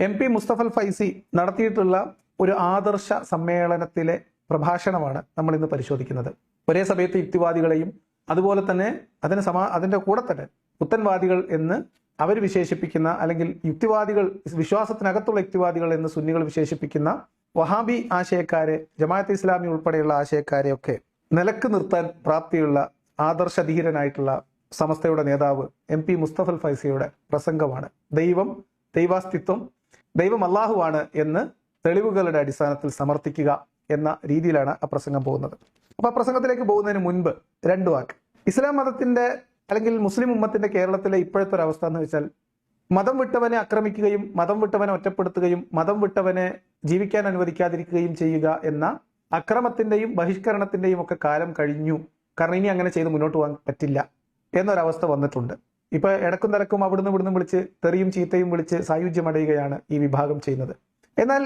MP Mustafal Faizy നടത്തിയിട്ടുള്ള ഒരു ആദർശ സമ്മേളനത്തിലെ പ്രഭാഷണമാണ് നമ്മൾ ഇന്ന് പരിശോധിക്കുന്നത്. ഒരേ സമയത്ത് യുക്തിവാദികളെയും അതുപോലെ തന്നെ അതിന്റെ കൂടെ തന്നെ പുത്തൻവാദികൾ എന്ന് അവർ വിശേഷിപ്പിക്കുന്ന, അല്ലെങ്കിൽ യുക്തിവാദികൾ, വിശ്വാസത്തിനകത്തുള്ള യുക്തിവാദികൾ എന്ന് സുന്നികൾ വിശേഷിപ്പിക്കുന്ന വഹാബി ആശയക്കാരെ, ജമാഅത്തെ ഇസ്ലാമി ഉൾപ്പെടെയുള്ള ആശയക്കാരെ ഒക്കെ നിലക്ക് നിർത്താൻ പ്രാപ്തിയുള്ള ആദർശധീരനായിട്ടുള്ള സമസ്തയുടെ നേതാവ് MP മുസ്തഫൽ ഫൈസിയുടെ പ്രസംഗമാണ്. ദൈവാസ്തിത്വം, ദൈവം അള്ളാഹുവാണ് എന്ന് തെളിവുകളുടെ അടിസ്ഥാനത്തിൽ സമർത്ഥിക്കുക എന്ന രീതിയിലാണ് ആ പ്രസംഗം പോകുന്നത്. അപ്പൊ ആ പ്രസംഗത്തിലേക്ക് പോകുന്നതിന് മുൻപ് രണ്ടു വാക്ക്. ഇസ്ലാം മതത്തിന്റെ അല്ലെങ്കിൽ മുസ്ലിം ഉമ്മത്തിന്റെ കേരളത്തിലെ ഇപ്പോഴത്തെ ഒരു അവസ്ഥ എന്ന് വെച്ചാൽ, മതം വിട്ടവനെ ആക്രമിക്കുകയും മതം വിട്ടവനെ ഒറ്റപ്പെടുത്തുകയും മതം വിട്ടവനെ ജീവിക്കാൻ അനുവദിക്കാതിരിക്കുകയും ചെയ്യുക എന്ന അക്രമത്തിന്റെയും ബഹിഷ്കരണത്തിന്റെയും ഒക്കെ കാലം കഴിഞ്ഞു. കാരണം ഇനി അങ്ങനെ ചെയ്ത് മുന്നോട്ട് പോകാൻ പറ്റില്ല എന്നൊരവസ്ഥ വന്നിട്ടുണ്ട്. ഇപ്പൊ ഇടക്കും തലക്കും അവിടുന്ന് ഇവിടുന്ന് വിളിച്ച് തെറിയും ചീത്തയും വിളിച്ച് സായുജ്യമടയുകയാണ് ഈ വിഭാഗം ചെയ്യുന്നത്. എന്നാൽ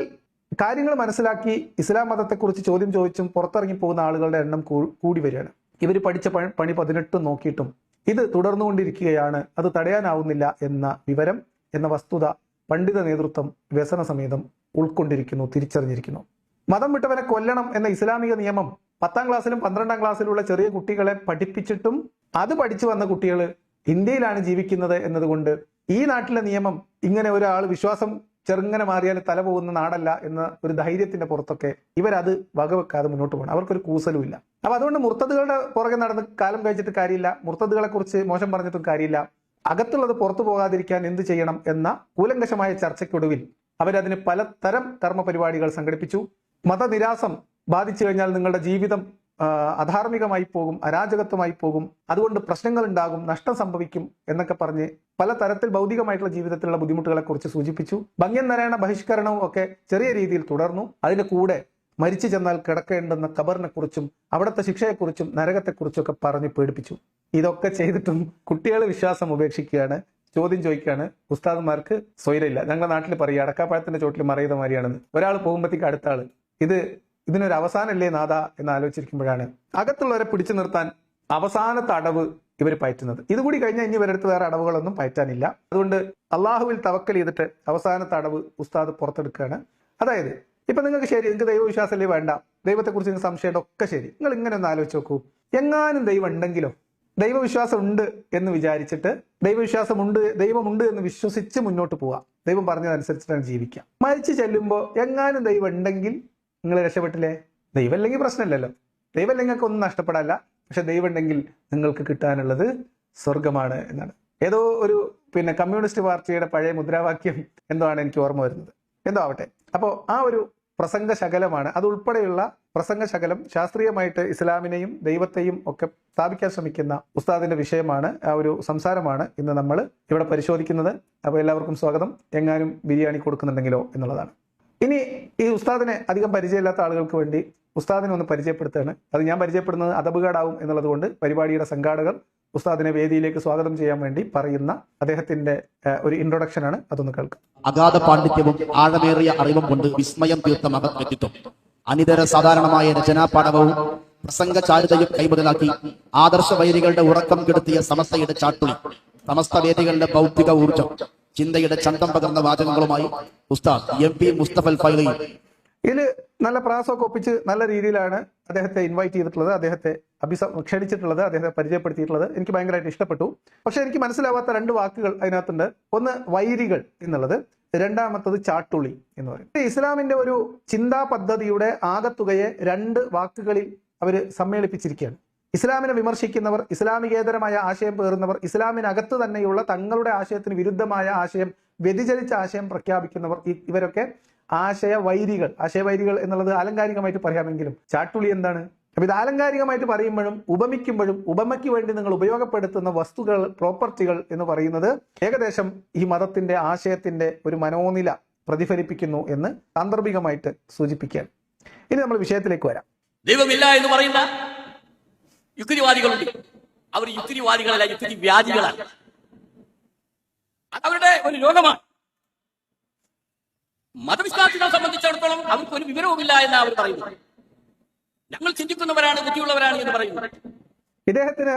കാര്യങ്ങൾ മനസ്സിലാക്കി ഇസ്ലാം മതത്തെക്കുറിച്ച് ചോദ്യം ചോദിച്ചും പുറത്തിറങ്ങി പോകുന്ന ആളുകളുടെ എണ്ണം കൂടി വരികയാണ്. ഇവർ പഠിച്ച പണി 18 നോക്കിയിട്ടും ഇത് തുടർന്നുകൊണ്ടിരിക്കുകയാണ്, അത് തടയാനാവുന്നില്ല എന്ന വിവരം, എന്ന വസ്തുത പണ്ഡിത നേതൃത്വം വ്യസന സമേതം ഉൾക്കൊണ്ടിരിക്കുന്നു, തിരിച്ചറിഞ്ഞിരിക്കുന്നു. മതം വിട്ടവനെ കൊല്ലണം എന്ന ഇസ്ലാമിക നിയമം 10ാം ക്ലാസ്സിലും 12ാം ക്ലാസ്സിലുള്ള ചെറിയ കുട്ടികളെ പഠിപ്പിച്ചിട്ടും അത് പഠിച്ചു വന്ന കുട്ടികൾ ഇന്ത്യയിലാണ് ജീവിക്കുന്നത് എന്നതുകൊണ്ട് ഈ നാട്ടിലെ നിയമം ഇങ്ങനെ ഒരാൾ വിശ്വാസം ചെറുങ്ങനെ മാറിയാൽ തല പോകുന്ന നാടല്ല എന്ന ഒരു ധൈര്യത്തിന്റെ പുറത്തൊക്കെ ഇവരത് വകവെക്കാതെ മുന്നോട്ട് പോകണം. അവർക്കൊരു കൂസലുമില്ല. അപ്പൊ അതുകൊണ്ട് മുർത്തദുകളുടെ പുറകെ നടന്ന് കാലം കഴിച്ചിട്ട് കാര്യമില്ല, മുർത്തദുകളെ കുറിച്ച് മോശം പറഞ്ഞിട്ടും കാര്യമില്ല, അകത്തുള്ളത് പുറത്തു പോകാതിരിക്കാൻ എന്ത് ചെയ്യണം എന്ന കൂലങ്കഷമായ ചർച്ചയ്ക്കൊടുവിൽ അവരതിന് പലതരം കർമ്മ പരിപാടികൾ സംഘടിപ്പിച്ചു. മതനിരാസം ബാധിച്ചു കഴിഞ്ഞാൽ നിങ്ങളുടെ ജീവിതം അധാർമികമായി പോകും, അരാജകത്വമായി പോകും, അതുകൊണ്ട് പ്രശ്നങ്ങൾ ഉണ്ടാകും, നഷ്ടം സംഭവിക്കും എന്നൊക്കെ പറഞ്ഞ് പലതരത്തിൽ ഭൗതികമായിട്ടുള്ള ജീവിതത്തിലുള്ള ബുദ്ധിമുട്ടുകളെ കുറിച്ച് സൂചിപ്പിച്ചു. ഭംഗ്യം നരേണ ബഹിഷ്കരണവും ഒക്കെ ചെറിയ രീതിയിൽ തുടർന്നു. അതിന്റെ കൂടെ മരിച്ചു ചെന്നാൽ കിടക്കേണ്ടുന്ന ഖബറിനെ കുറിച്ചും അവിടുത്തെ ശിക്ഷയെക്കുറിച്ചും നരകത്തെക്കുറിച്ചും ഒക്കെ പറഞ്ഞ് പേടിപ്പിച്ചു. ഇതൊക്കെ ചെയ്തിട്ടും കുട്ടികൾ വിശ്വാസം ഉപേക്ഷിക്കുകയാണ്, ചോദ്യം ചോദിക്കുകയാണ്. ഉസ്താദന്മാർക്ക് സ്വൈരമില്ല. ഞങ്ങളുടെ നാട്ടിൽ പറയുക അടക്കാപ്പഴത്തിന്റെ ചോട്ടിൽ മറയുന്ന മാതിരിയാണെന്ന്. ഒരാൾ പോകുമ്പോഴത്തേക്ക് അടുത്ത ആള് ഇതിനൊരു അവസാനമല്ലേ നാഥ എന്ന് ആലോചിച്ചിരിക്കുമ്പോഴാണ് അകത്തുള്ളവരെ പിടിച്ചു നിർത്താൻ അവസാനത്തെ അടവ് ഇവർ പയറ്റുന്നത്. ഇതുകൂടി കഴിഞ്ഞാൽ ഇനി ഇവരടുത്ത് വേറെ അടവുകളൊന്നും പയറ്റാനില്ല. അതുകൊണ്ട് അള്ളാഹുവിൽ തവക്കൽ ചെയ്തിട്ട് അവസാനത്തെ അടവ് ഉസ്താദ് പുറത്തെടുക്കുകയാണ്. അതായത് ഇപ്പൊ നിങ്ങൾക്ക് ശരി, നിങ്ങൾക്ക് ദൈവവിശ്വാസമല്ലേ വേണ്ട, ദൈവത്തെക്കുറിച്ച് നിങ്ങൾക്ക് സംശയം ഒക്കെ ശരി, നിങ്ങൾ ഇങ്ങനെ ഒന്ന് ആലോചിച്ച് നോക്കൂ. എങ്ങാനും ദൈവം ഉണ്ടെങ്കിലോ, ദൈവവിശ്വാസം ഉണ്ട് എന്ന് വിചാരിച്ചിട്ട് ദൈവമുണ്ട് എന്ന് വിശ്വസിച്ച് മുന്നോട്ട് പോവുക, ദൈവം പറഞ്ഞതനുസരിച്ചിട്ടാണ് ജീവിക്കുക. മരിച്ചു ചെല്ലുമ്പോൾ എങ്ങാനും ദൈവം ഉണ്ടെങ്കിൽ നിങ്ങൾ രക്ഷപ്പെട്ടില്ലേ? ദൈവം അല്ലെങ്കിൽ പ്രശ്നമില്ലല്ലോ, ദൈവം നിങ്ങൾക്ക് ഒന്നും നഷ്ടപ്പെടാല്ല. പക്ഷെ ദൈവം ഉണ്ടെങ്കിൽ നിങ്ങൾക്ക് കിട്ടാനുള്ളത് സ്വർഗമാണ് എന്നാണ്. ഏതോ ഒരു കമ്മ്യൂണിസ്റ്റ് പാർട്ടിയുടെ പഴയ മുദ്രാവാക്യം എന്തോ ആണ് എനിക്ക് ഓർമ്മ വരുന്നത്. എന്തോ ആവട്ടെ. അപ്പോൾ ആ ഒരു പ്രസംഗശകലമാണ്, അതുൾപ്പെടെയുള്ള പ്രസംഗശകലം ശാസ്ത്രീയമായിട്ട് ഇസ്ലാമിനെയും ദൈവത്തെയും ഒക്കെ സ്ഥാപിക്കാൻ ശ്രമിക്കുന്ന ഉസ്താദിന്റെ വിഷയമാണ്, ആ ഒരു സംസാരമാണ് ഇന്ന് നമ്മൾ ഇവിടെ പരിശോധിക്കുന്നത്. അപ്പോൾ എല്ലാവർക്കും സ്വാഗതം. എങ്ങാനും ബിരിയാണി കൊടുക്കുന്നുണ്ടെങ്കിലോ എന്നുള്ളതാണ്. ഇനി ഈ ഉസ്താദിനെ അധികം പരിചയമില്ലാത്ത ആളുകൾക്ക് വേണ്ടി ഉസ്താദിനെ ഒന്ന് പരിചയപ്പെടുത്തുകയാണ്. അത് ഞാൻ പരിചയപ്പെടുന്നത് അദബുകേടാവും എന്നുള്ളത് കൊണ്ട് പരിപാടിയുടെ സംഘാടകർ ഉസ്താദിനെ വേദിയിലേക്ക് സ്വാഗതം ചെയ്യാൻ വേണ്ടി പറയുന്ന അദ്ദേഹത്തിന്റെ ഒരു ഇൻട്രൊഡക്ഷനാണ്. അതൊന്ന് കേൾക്കാം. അഗാധ പാണ്ഡിത്യവും ആഴമേറിയ അറിവും കൊണ്ട് വിസ്മയം തീർത്ത മഹത് വ്യക്തിത്വം, അനിതര സാധാരണമായ രചനാപാഠവും പ്രസംഗചാരുതയും കൈമുതലാക്കി ആദർശ വൈരികളുടെ ഉറക്കം കെടുത്തിയ സമസ്തയുടെ ചാട്ടുളി, സമസ്ത വേദികളുടെ ഭൗതിക ഊർജം, ചിന്തയുടെ ചന്തം പകർന്ന വാചകങ്ങളുമായി ഉസ്താദ് MP മുസ്തഫൽ ഫൈസി. ഇതില് നല്ല പ്രാസമൊക്കെ ഒപ്പിച്ച് നല്ല രീതിയിലാണ് അദ്ദേഹത്തെ ഇൻവൈറ്റ് ചെയ്തിട്ടുള്ളത്, അദ്ദേഹത്തെ ക്ഷണിച്ചിട്ടുള്ളത്, അദ്ദേഹത്തെ പരിചയപ്പെടുത്തിയിട്ടുള്ളത്. എനിക്ക് ഭയങ്കരമായിട്ട് ഇഷ്ടപ്പെട്ടു. പക്ഷെ എനിക്ക് മനസ്സിലാവാത്ത 2 വാക്കുകൾ അതിനകത്തുണ്ട്. ഒന്ന് വൈരികൾ എന്നുള്ളത്, രണ്ടാമത്തത് ചാട്ടുളി എന്ന് പറയും. ഇസ്ലാമിന്റെ ഒരു ചിന്താ പദ്ധതിയുടെ ആകത്തുകയെ 2 വാക്കുകളിൽ അവർ സമ്മേളിപ്പിച്ചിരിക്കുകയാണ്. ഇസ്ലാമിനെ വിമർശിക്കുന്നവർ, ഇസ്ലാമികേതരമായ ആശയം പേറുന്നവർ, ഇസ്ലാമിനകത്ത് തന്നെയുള്ള തങ്ങളുടെ ആശയത്തിന് വിരുദ്ധമായ ആശയം, വ്യതിചലിച്ച ആശയം പ്രഖ്യാപിക്കുന്നവർ, ഇവരൊക്കെ ആശയവൈരികൾ എന്നുള്ളത് ആലങ്കാരികമായിട്ട് പറയാമെങ്കിലും ചാട്ടുളി എന്താണ്? അപ്പൊ ഇത് ആലങ്കാരികമായിട്ട് പറയുമ്പോഴും ഉപമിക്കുമ്പോഴും ഉപമയ്ക്ക് വേണ്ടി നിങ്ങൾ ഉപയോഗപ്പെടുത്തുന്ന വസ്തുക്കൾ, പ്രോപ്പർട്ടികൾ എന്ന് പറയുന്നത് ഏകദേശം ഈ മതത്തിന്റെ ആശയത്തിന്റെ ഒരു മനോനില പ്രതിഫലിപ്പിക്കുന്നു എന്ന് സാന്ദർഭികമായിട്ട് സൂചിപ്പിക്കുകയാണ്. ഇനി നമ്മൾ വിഷയത്തിലേക്ക് വരാം. ദൈവമില്ല എന്ന് പറയുന്ന യുക്തിവാദികളുണ്ട്. അവർ യുക്തിവാദികളല്ല, യുക്തിവാദികളാണ്. അവരുടെ ഒരു രോഗമാണ്. മതവിശ്വാസികളെ സംബന്ധിച്ചിടത്തോളം അവർക്ക് ഒരു വിവരവുമില്ല എന്ന് അവർ പറയുന്നു. ഞങ്ങൾ ചിന്തിക്കുന്നവരാണ്, ബുദ്ധിയുള്ളവരാണ് എന്ന് പറയുന്നു. ഇദ്ദേഹത്തിന്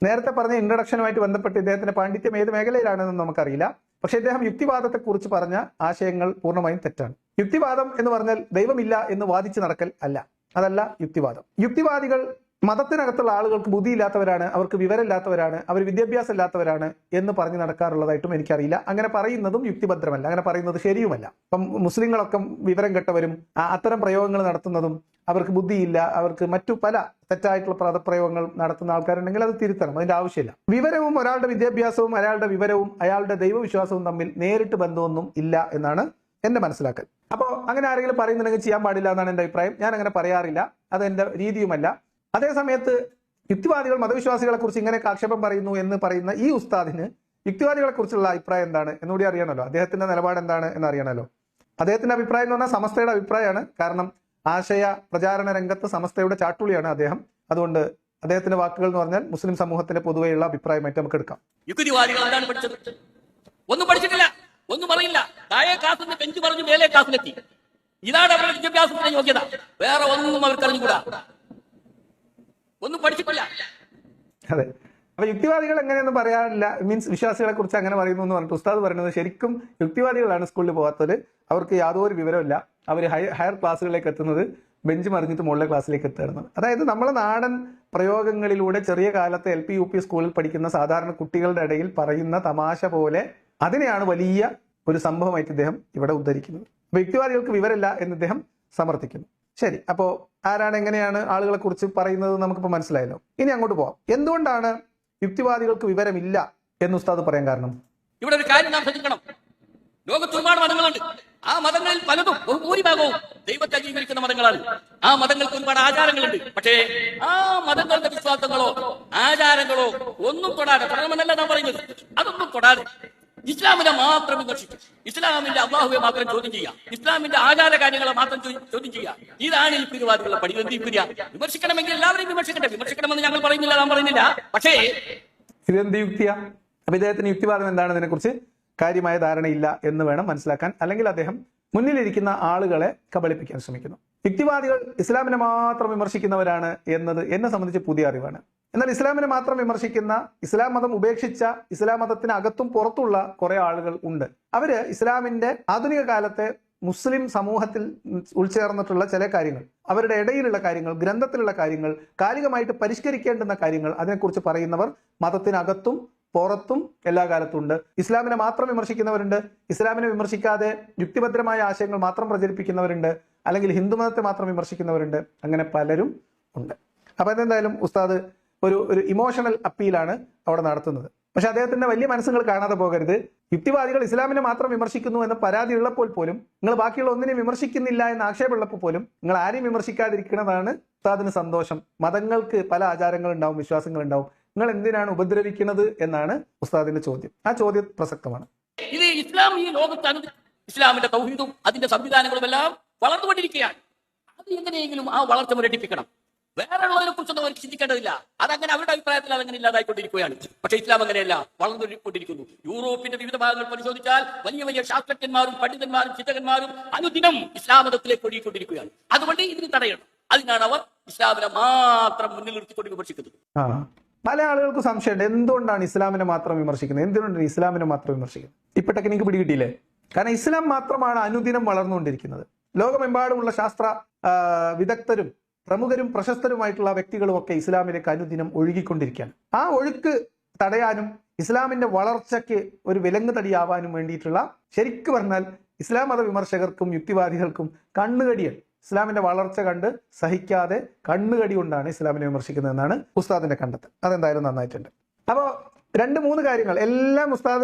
നേരത്തെ പറഞ്ഞ ഇൻട്രൊഡക്ഷനുമായിട്ട് ബന്ധപ്പെട്ട് ഇദ്ദേഹത്തിന്റെ പാണ്ഡിത്യം ഏത് മേഖലയിലാണെന്ന് നമുക്കറിയില്ല. പക്ഷെ ഇദ്ദേഹം യുക്തിവാദത്തെക്കുറിച്ച് പറഞ്ഞ ആശയങ്ങൾ പൂർണ്ണമായും തെറ്റാണ്. യുക്തിവാദം എന്ന് പറഞ്ഞാൽ ദൈവമില്ല എന്ന് വാദിച്ചു നടക്കൽ അല്ല, അതല്ല യുക്തിവാദം. യുക്തിവാദികൾ മതത്തിനകത്തുള്ള ആളുകൾക്ക് ബുദ്ധിയില്ലാത്തവരാണ്, അവർക്ക് വിവരമില്ലാത്തവരാണ്, അവർ വിദ്യാഭ്യാസം ഇല്ലാത്തവരാണ് എന്ന് പറഞ്ഞു നടക്കാറുള്ളതായിട്ടും എനിക്കറിയില്ല. അങ്ങനെ പറയുന്നതും യുക്തിഭദ്രമല്ല, അങ്ങനെ പറയുന്നത് ശരിയുമല്ല. ഇപ്പം മുസ്ലിങ്ങളൊക്കെ വിവരം കെട്ടവരും അത്തരം പ്രയോഗങ്ങൾ നടത്തുന്നതും അവർക്ക് ബുദ്ധിയില്ല, അവർക്ക് മറ്റു പല തെറ്റായിട്ടുള്ള പദപ്രയോഗങ്ങൾ നടത്തുന്ന ആൾക്കാരുണ്ടെങ്കിൽ അത് തിരുത്തണം, അതിന്റെ ആവശ്യമില്ല. വിവരവും ഒരാളുടെ വിദ്യാഭ്യാസവും അയാളുടെ വിവരവും അയാളുടെ ദൈവവിശ്വാസവും തമ്മിൽ നേരിട്ട് ബന്ധമൊന്നും ഇല്ല എന്നാണ് എന്റെ മനസ്സിലാക്കൽ. അപ്പോൾ അങ്ങനെ ആരെങ്കിലും പറയുന്നുണ്ടെങ്കിൽ ചെയ്യാൻ പാടില്ല എന്നാണ് എന്റെ അഭിപ്രായം. ഞാൻ അങ്ങനെ പറയാറില്ല, അത് എന്റെ രീതിയുമല്ല. അതേ സമയത്ത് യുക്തിവാദികൾ മതവിശ്വാസികളെ കുറിച്ച് ഇങ്ങനെയൊക്കെ ആക്ഷേപം പറയുന്നു എന്ന് പറയുന്ന ഈ ഉസ്താദിന് യുക്തിവാദികളെ കുറിച്ചുള്ള അഭിപ്രായം എന്താണ് എന്നുകൂടി അറിയണമല്ലോ, അദ്ദേഹത്തിന്റെ നിലപാട് എന്താണ് എന്ന് അറിയണമല്ലോ. അദ്ദേഹത്തിന്റെ അഭിപ്രായം എന്ന് പറഞ്ഞാൽ സമസ്തയുടെ അഭിപ്രായമാണ്. കാരണം ആശയ പ്രചാരണ രംഗത്ത് സമസ്തയുടെ ചാട്ടുളിയാണ് അദ്ദേഹം. അതുകൊണ്ട് അദ്ദേഹത്തിന്റെ വാക്കുകൾ എന്ന് പറഞ്ഞാൽ മുസ്ലിം സമൂഹത്തിന്റെ പൊതുവെയുള്ള അഭിപ്രായമായിട്ട് നമുക്ക് എടുക്കാം. യുക്തിവാദികൾ എന്താണ് പഠിച്ചത്? ഒന്നും പഠിച്ചിട്ടില്ല, ഒന്നും അറിയില്ല. താഴെ ക്ലാസ്സിൽ ബെഞ്ച് പറഞ്ഞു മേലെ ക്ലാസ്സിലെത്തി. ഇതാണ് അവരുടെ വിദ്യാഭ്യാസത്തിന്റെ യോഗ്യത. വേറെ ഒന്നും അവർക്ക് അറിഞ്ഞുകൂടാ, ഒന്നും പഠിച്ചിട്ടില്ല. അതെ, അപ്പൊ യുക്തിവാദികൾ എങ്ങനെയൊന്നും പറയാറില്ല, മീൻസ് വിശ്വാസികളെ കുറിച്ച് അങ്ങനെ പറയുന്നു എന്ന് പറഞ്ഞിട്ട് ഉസ്താദ് പറയുന്നത് ശരിക്കും യുക്തിവാദികളാണ് സ്കൂളിൽ പോകാത്തവര്. അവർക്ക് യാതൊരു വിവരമില്ല, അവർ ഹയർ ക്ലാസ്സുകളിലേക്ക് എത്തുന്നത് ബെഞ്ച് മറിഞ്ഞിട്ട് മുകളിലെ ക്ലാസ്സിലേക്ക് എത്തുകയാണ്. അതായത് നമ്മളെ നാടൻ പ്രയോഗങ്ങളിലൂടെ ചെറിയ കാലത്ത് LP UP സ്കൂളിൽ പഠിക്കുന്ന സാധാരണ കുട്ടികളുടെ ഇടയിൽ പറയുന്ന തമാശ പോലെ അതിനെയാണ് വലിയ ഒരു സംഭവമായിട്ട് ഇദ്ദേഹം ഇവിടെ ഉദ്ധരിക്കുന്നത്. അപ്പൊ യുക്തിവാദികൾക്ക് വിവരമില്ല എന്ന് ഇദ്ദേഹം സമർത്ഥിക്കുന്നു. ശരി, അപ്പോ ആരാണ് എങ്ങനെയാണ് ആളുകളെ കുറിച്ച് പറയുന്നത് നമുക്കിപ്പോൾ മനസ്സിലായല്ലോ. ഇനി അങ്ങോട്ട് പോവാം. എന്തുകൊണ്ടാണ് യുക്തിവാദികൾക്ക് വിവരമില്ല എന്ന് ഉസ്താദ് പറയാൻ കാരണം? ഇവിടെ ഒരു കാര്യം നാം ശ്രദ്ധിക്കണം. ലോകത്ത് ഒരുപാട് മതങ്ങളുണ്ട്. ആ മതങ്ങളിൽ പലതും ഭൂരിഭാഗവും ദൈവത്തെ അംഗീകരിക്കുന്ന മതങ്ങളാണ്. ആ മതങ്ങൾക്ക് ഒരുപാട് ആചാരങ്ങളുണ്ട്. പക്ഷേ ആ മതങ്ങളുടെ വിശ്വാസങ്ങളോ ആചാരങ്ങളോ ഒന്നും തൊടാതെ, തൊടണമെന്നല്ല നാം പറയുന്നത്, അതൊന്നും തൊടാതെ ഇസ്ലാമിനെ മാത്രം വിമർശിക്കും. ഇസ്ലാമിന്റെ അള്ളാഹുവെ മാത്രം ചോദ്യം ചെയ്യുക, ഇസ്ലാമിന്റെ ആചാര കാര്യങ്ങളെ മാത്രം ചോദ്യം ചെയ്യുക. ഇതാണ് ഈ പിരിവാദികളുടെ പടി. വിമർശിക്കണമെങ്കിൽ എല്ലാവരെയും വിമർശിക്കട്ടെ, വിമർശിക്കണമെന്ന് ഞങ്ങൾ പറയുന്നില്ല, നാം പറയുന്നില്ല. പക്ഷേ ഇതെന്ത് യുക്തിയാ? അപ്പൊ ഇദ്ദേഹത്തിന് യുക്തിവാദം എന്താണെന്നതിനെ കുറിച്ച് കാര്യമായ ധാരണയില്ല എന്ന് വേണം മനസ്സിലാക്കാൻ. അല്ലെങ്കിൽ അദ്ദേഹം മുന്നിലിരിക്കുന്ന ആളുകളെ കബളിപ്പിക്കാൻ ശ്രമിക്കുന്നു. യുക്തിവാദികൾ ഇസ്ലാമിനെ മാത്രം വിമർശിക്കുന്നവരാണ് എന്നത് എന്നെ സംബന്ധിച്ച് പുതിയ അറിവാണ്. എന്നാൽ ഇസ്ലാമിനെ മാത്രം വിമർശിക്കുന്ന, ഇസ്ലാം മതം ഉപേക്ഷിച്ച, ഇസ്ലാം മതത്തിന് അകത്തും പുറത്തുള്ള കുറെ ആളുകൾ ഉണ്ട്. അവര് ഇസ്ലാമിന്റെ ആധുനിക കാലത്തെ മുസ്ലിം സമൂഹത്തിൽ ഉൾച്ചേർന്നിട്ടുള്ള ചില കാര്യങ്ങൾ, അവരുടെ ഇടയിലുള്ള കാര്യങ്ങൾ, ഗ്രന്ഥത്തിലുള്ള കാര്യങ്ങൾ, കാലികമായിട്ട് പരിഷ്കരിക്കേണ്ടുന്ന കാര്യങ്ങൾ, അതിനെക്കുറിച്ച് പറയുന്നവർ മതത്തിനകത്തും പുറത്തും എല്ലാ കാലത്തും ഉണ്ട്. ഇസ്ലാമിനെ മാത്രം വിമർശിക്കുന്നവരുണ്ട്, ഇസ്ലാമിനെ വിമർശിക്കാതെ യുക്തിഭദ്രമായ ആശയങ്ങൾ മാത്രം പ്രചരിപ്പിക്കുന്നവരുണ്ട്, അല്ലെങ്കിൽ ഹിന്ദുമതത്തെ മാത്രം വിമർശിക്കുന്നവരുണ്ട്. അങ്ങനെ പലരും ഉണ്ട്. അപ്പൊ അതെന്തായാലും ഉസ്താദ് ഒരു ഇമോഷണൽ അപ്പീലാണ് അവിടെ നടത്തുന്നത്. പക്ഷെ അദ്ദേഹത്തിന്റെ വലിയ മനസ്സുകൾ കാണാതെ പോകരുത്. യുക്തിവാദികൾ ഇസ്ലാമിനെ മാത്രം വിമർശിക്കുന്നു എന്ന പരാതി ഉള്ളപ്പോൾ പോലും, നിങ്ങൾ ബാക്കിയുള്ള ഒന്നിനെയും വിമർശിക്കുന്നില്ല എന്ന ആക്ഷേപമുള്ളപ്പോൾ പോലും നിങ്ങൾ ആരെയും വിമർശിക്കാതിരിക്കുന്നതാണ് ഉസ്താദിന് സന്തോഷം. മതങ്ങൾക്ക് പല ആചാരങ്ങൾ ഉണ്ടാവും, വിശ്വാസങ്ങൾ ഉണ്ടാവും, നിങ്ങൾ എന്തിനാണ് ഉപദ്രവിക്കുന്നത് എന്നാണ് ഉസ്താദിന്റെ ചോദ്യം. ആ ചോദ്യം പ്രസക്തമാണ്. ഇത് ഇസ്ലാം ഈ ലോകത്താണ്. ഇസ്ലാമിന്റെ തൗഹീദും അതിന്റെ സംവിധാനങ്ങളും എല്ലാം വളർന്നുകൊണ്ടിരിക്കുകയാണ്. അത് എങ്ങനെയെങ്കിലും ആ വളർച്ച മുരടിപ്പിക്കണം. വേറെ ഉള്ളതിനെ കുറിച്ചൊന്നും അവർക്ക് ചിന്തിക്കേണ്ടതില്ല. അതങ്ങനെ അവരുടെ അഭിപ്രായത്തിൽ അതങ്ങനെ ഇല്ലാതായിക്കൊണ്ടിരിക്കുകയാണ്. പക്ഷേ ഇസ്ലാം അങ്ങനെയല്ല, വളർന്നുകൊണ്ടിരിക്കുന്നു. യൂറോപ്പിന്റെ വിവിധ ഭാഗങ്ങൾ പരിശോധിച്ചാൽ വലിയ വലിയ ശാസ്ത്രജ്ഞന്മാരും പണ്ഡിതന്മാരും ചിന്തകന്മാരും അനുദിനം ഇസ്ലാം മതത്തിലേക്ക് ഒഴുകിക്കൊണ്ടിരിക്കുകയാണ്. അതുകൊണ്ട് ഇതിന് തടയണം. അതിനാണ് അവർ ഇസ്ലാമിനെ മാത്രം മുന്നിൽ നിർത്തിക്കൊണ്ട് വിമർശിക്കുന്നത്. പല ആളുകൾക്ക് സംശയമുണ്ട്, എന്തുകൊണ്ടാണ് ഇസ്ലാമിനെ മാത്രം വിമർശിക്കുന്നത്, എന്തുകൊണ്ടാണ് ഇസ്ലാമിനെ മാത്രം വിമർശിക്കുന്നത്? ഇപ്പൊ ടെക്നിക്ക് പിടികിട്ടിയില്ലേ? കാരണം ഇസ്ലാം മാത്രമാണ് അനുദിനം വളർന്നുകൊണ്ടിരിക്കുന്നത്. ലോകമെമ്പാടുമുള്ള ശാസ്ത്ര വിദഗ്ധരും പ്രമുഖരും പ്രശസ്തരുമായിട്ടുള്ള വ്യക്തികളും ഒക്കെ ഇസ്ലാമിലേക്ക് അനുദിനം ഒഴുകിക്കൊണ്ടിരിക്കുകയാണ്. ആ ഒഴുക്ക് തടയാനും ഇസ്ലാമിന്റെ വളർച്ചയ്ക്ക് ഒരു വിലങ്ങ് തടിയാവാനും വേണ്ടിയിട്ടുള്ള, ശരിക്കു പറഞ്ഞാൽ ഇസ്ലാം മത വിമർശകർക്കും യുക്തിവാദികൾക്കും കണ്ണുകടിയാണ്. ഇസ്ലാമിന്റെ വളർച്ച കണ്ട് സഹിക്കാതെ കണ്ണുകടി കൊണ്ടാണ് ഇസ്ലാമിനെ വിമർശിക്കുന്നത് എന്നാണ് ഉസ്താദിന്റെ കണ്ടെത്തൽ. അതെന്തായാലും നന്നായിട്ടുണ്ട്. അപ്പോ 2-3 കാര്യങ്ങൾ എല്ലാം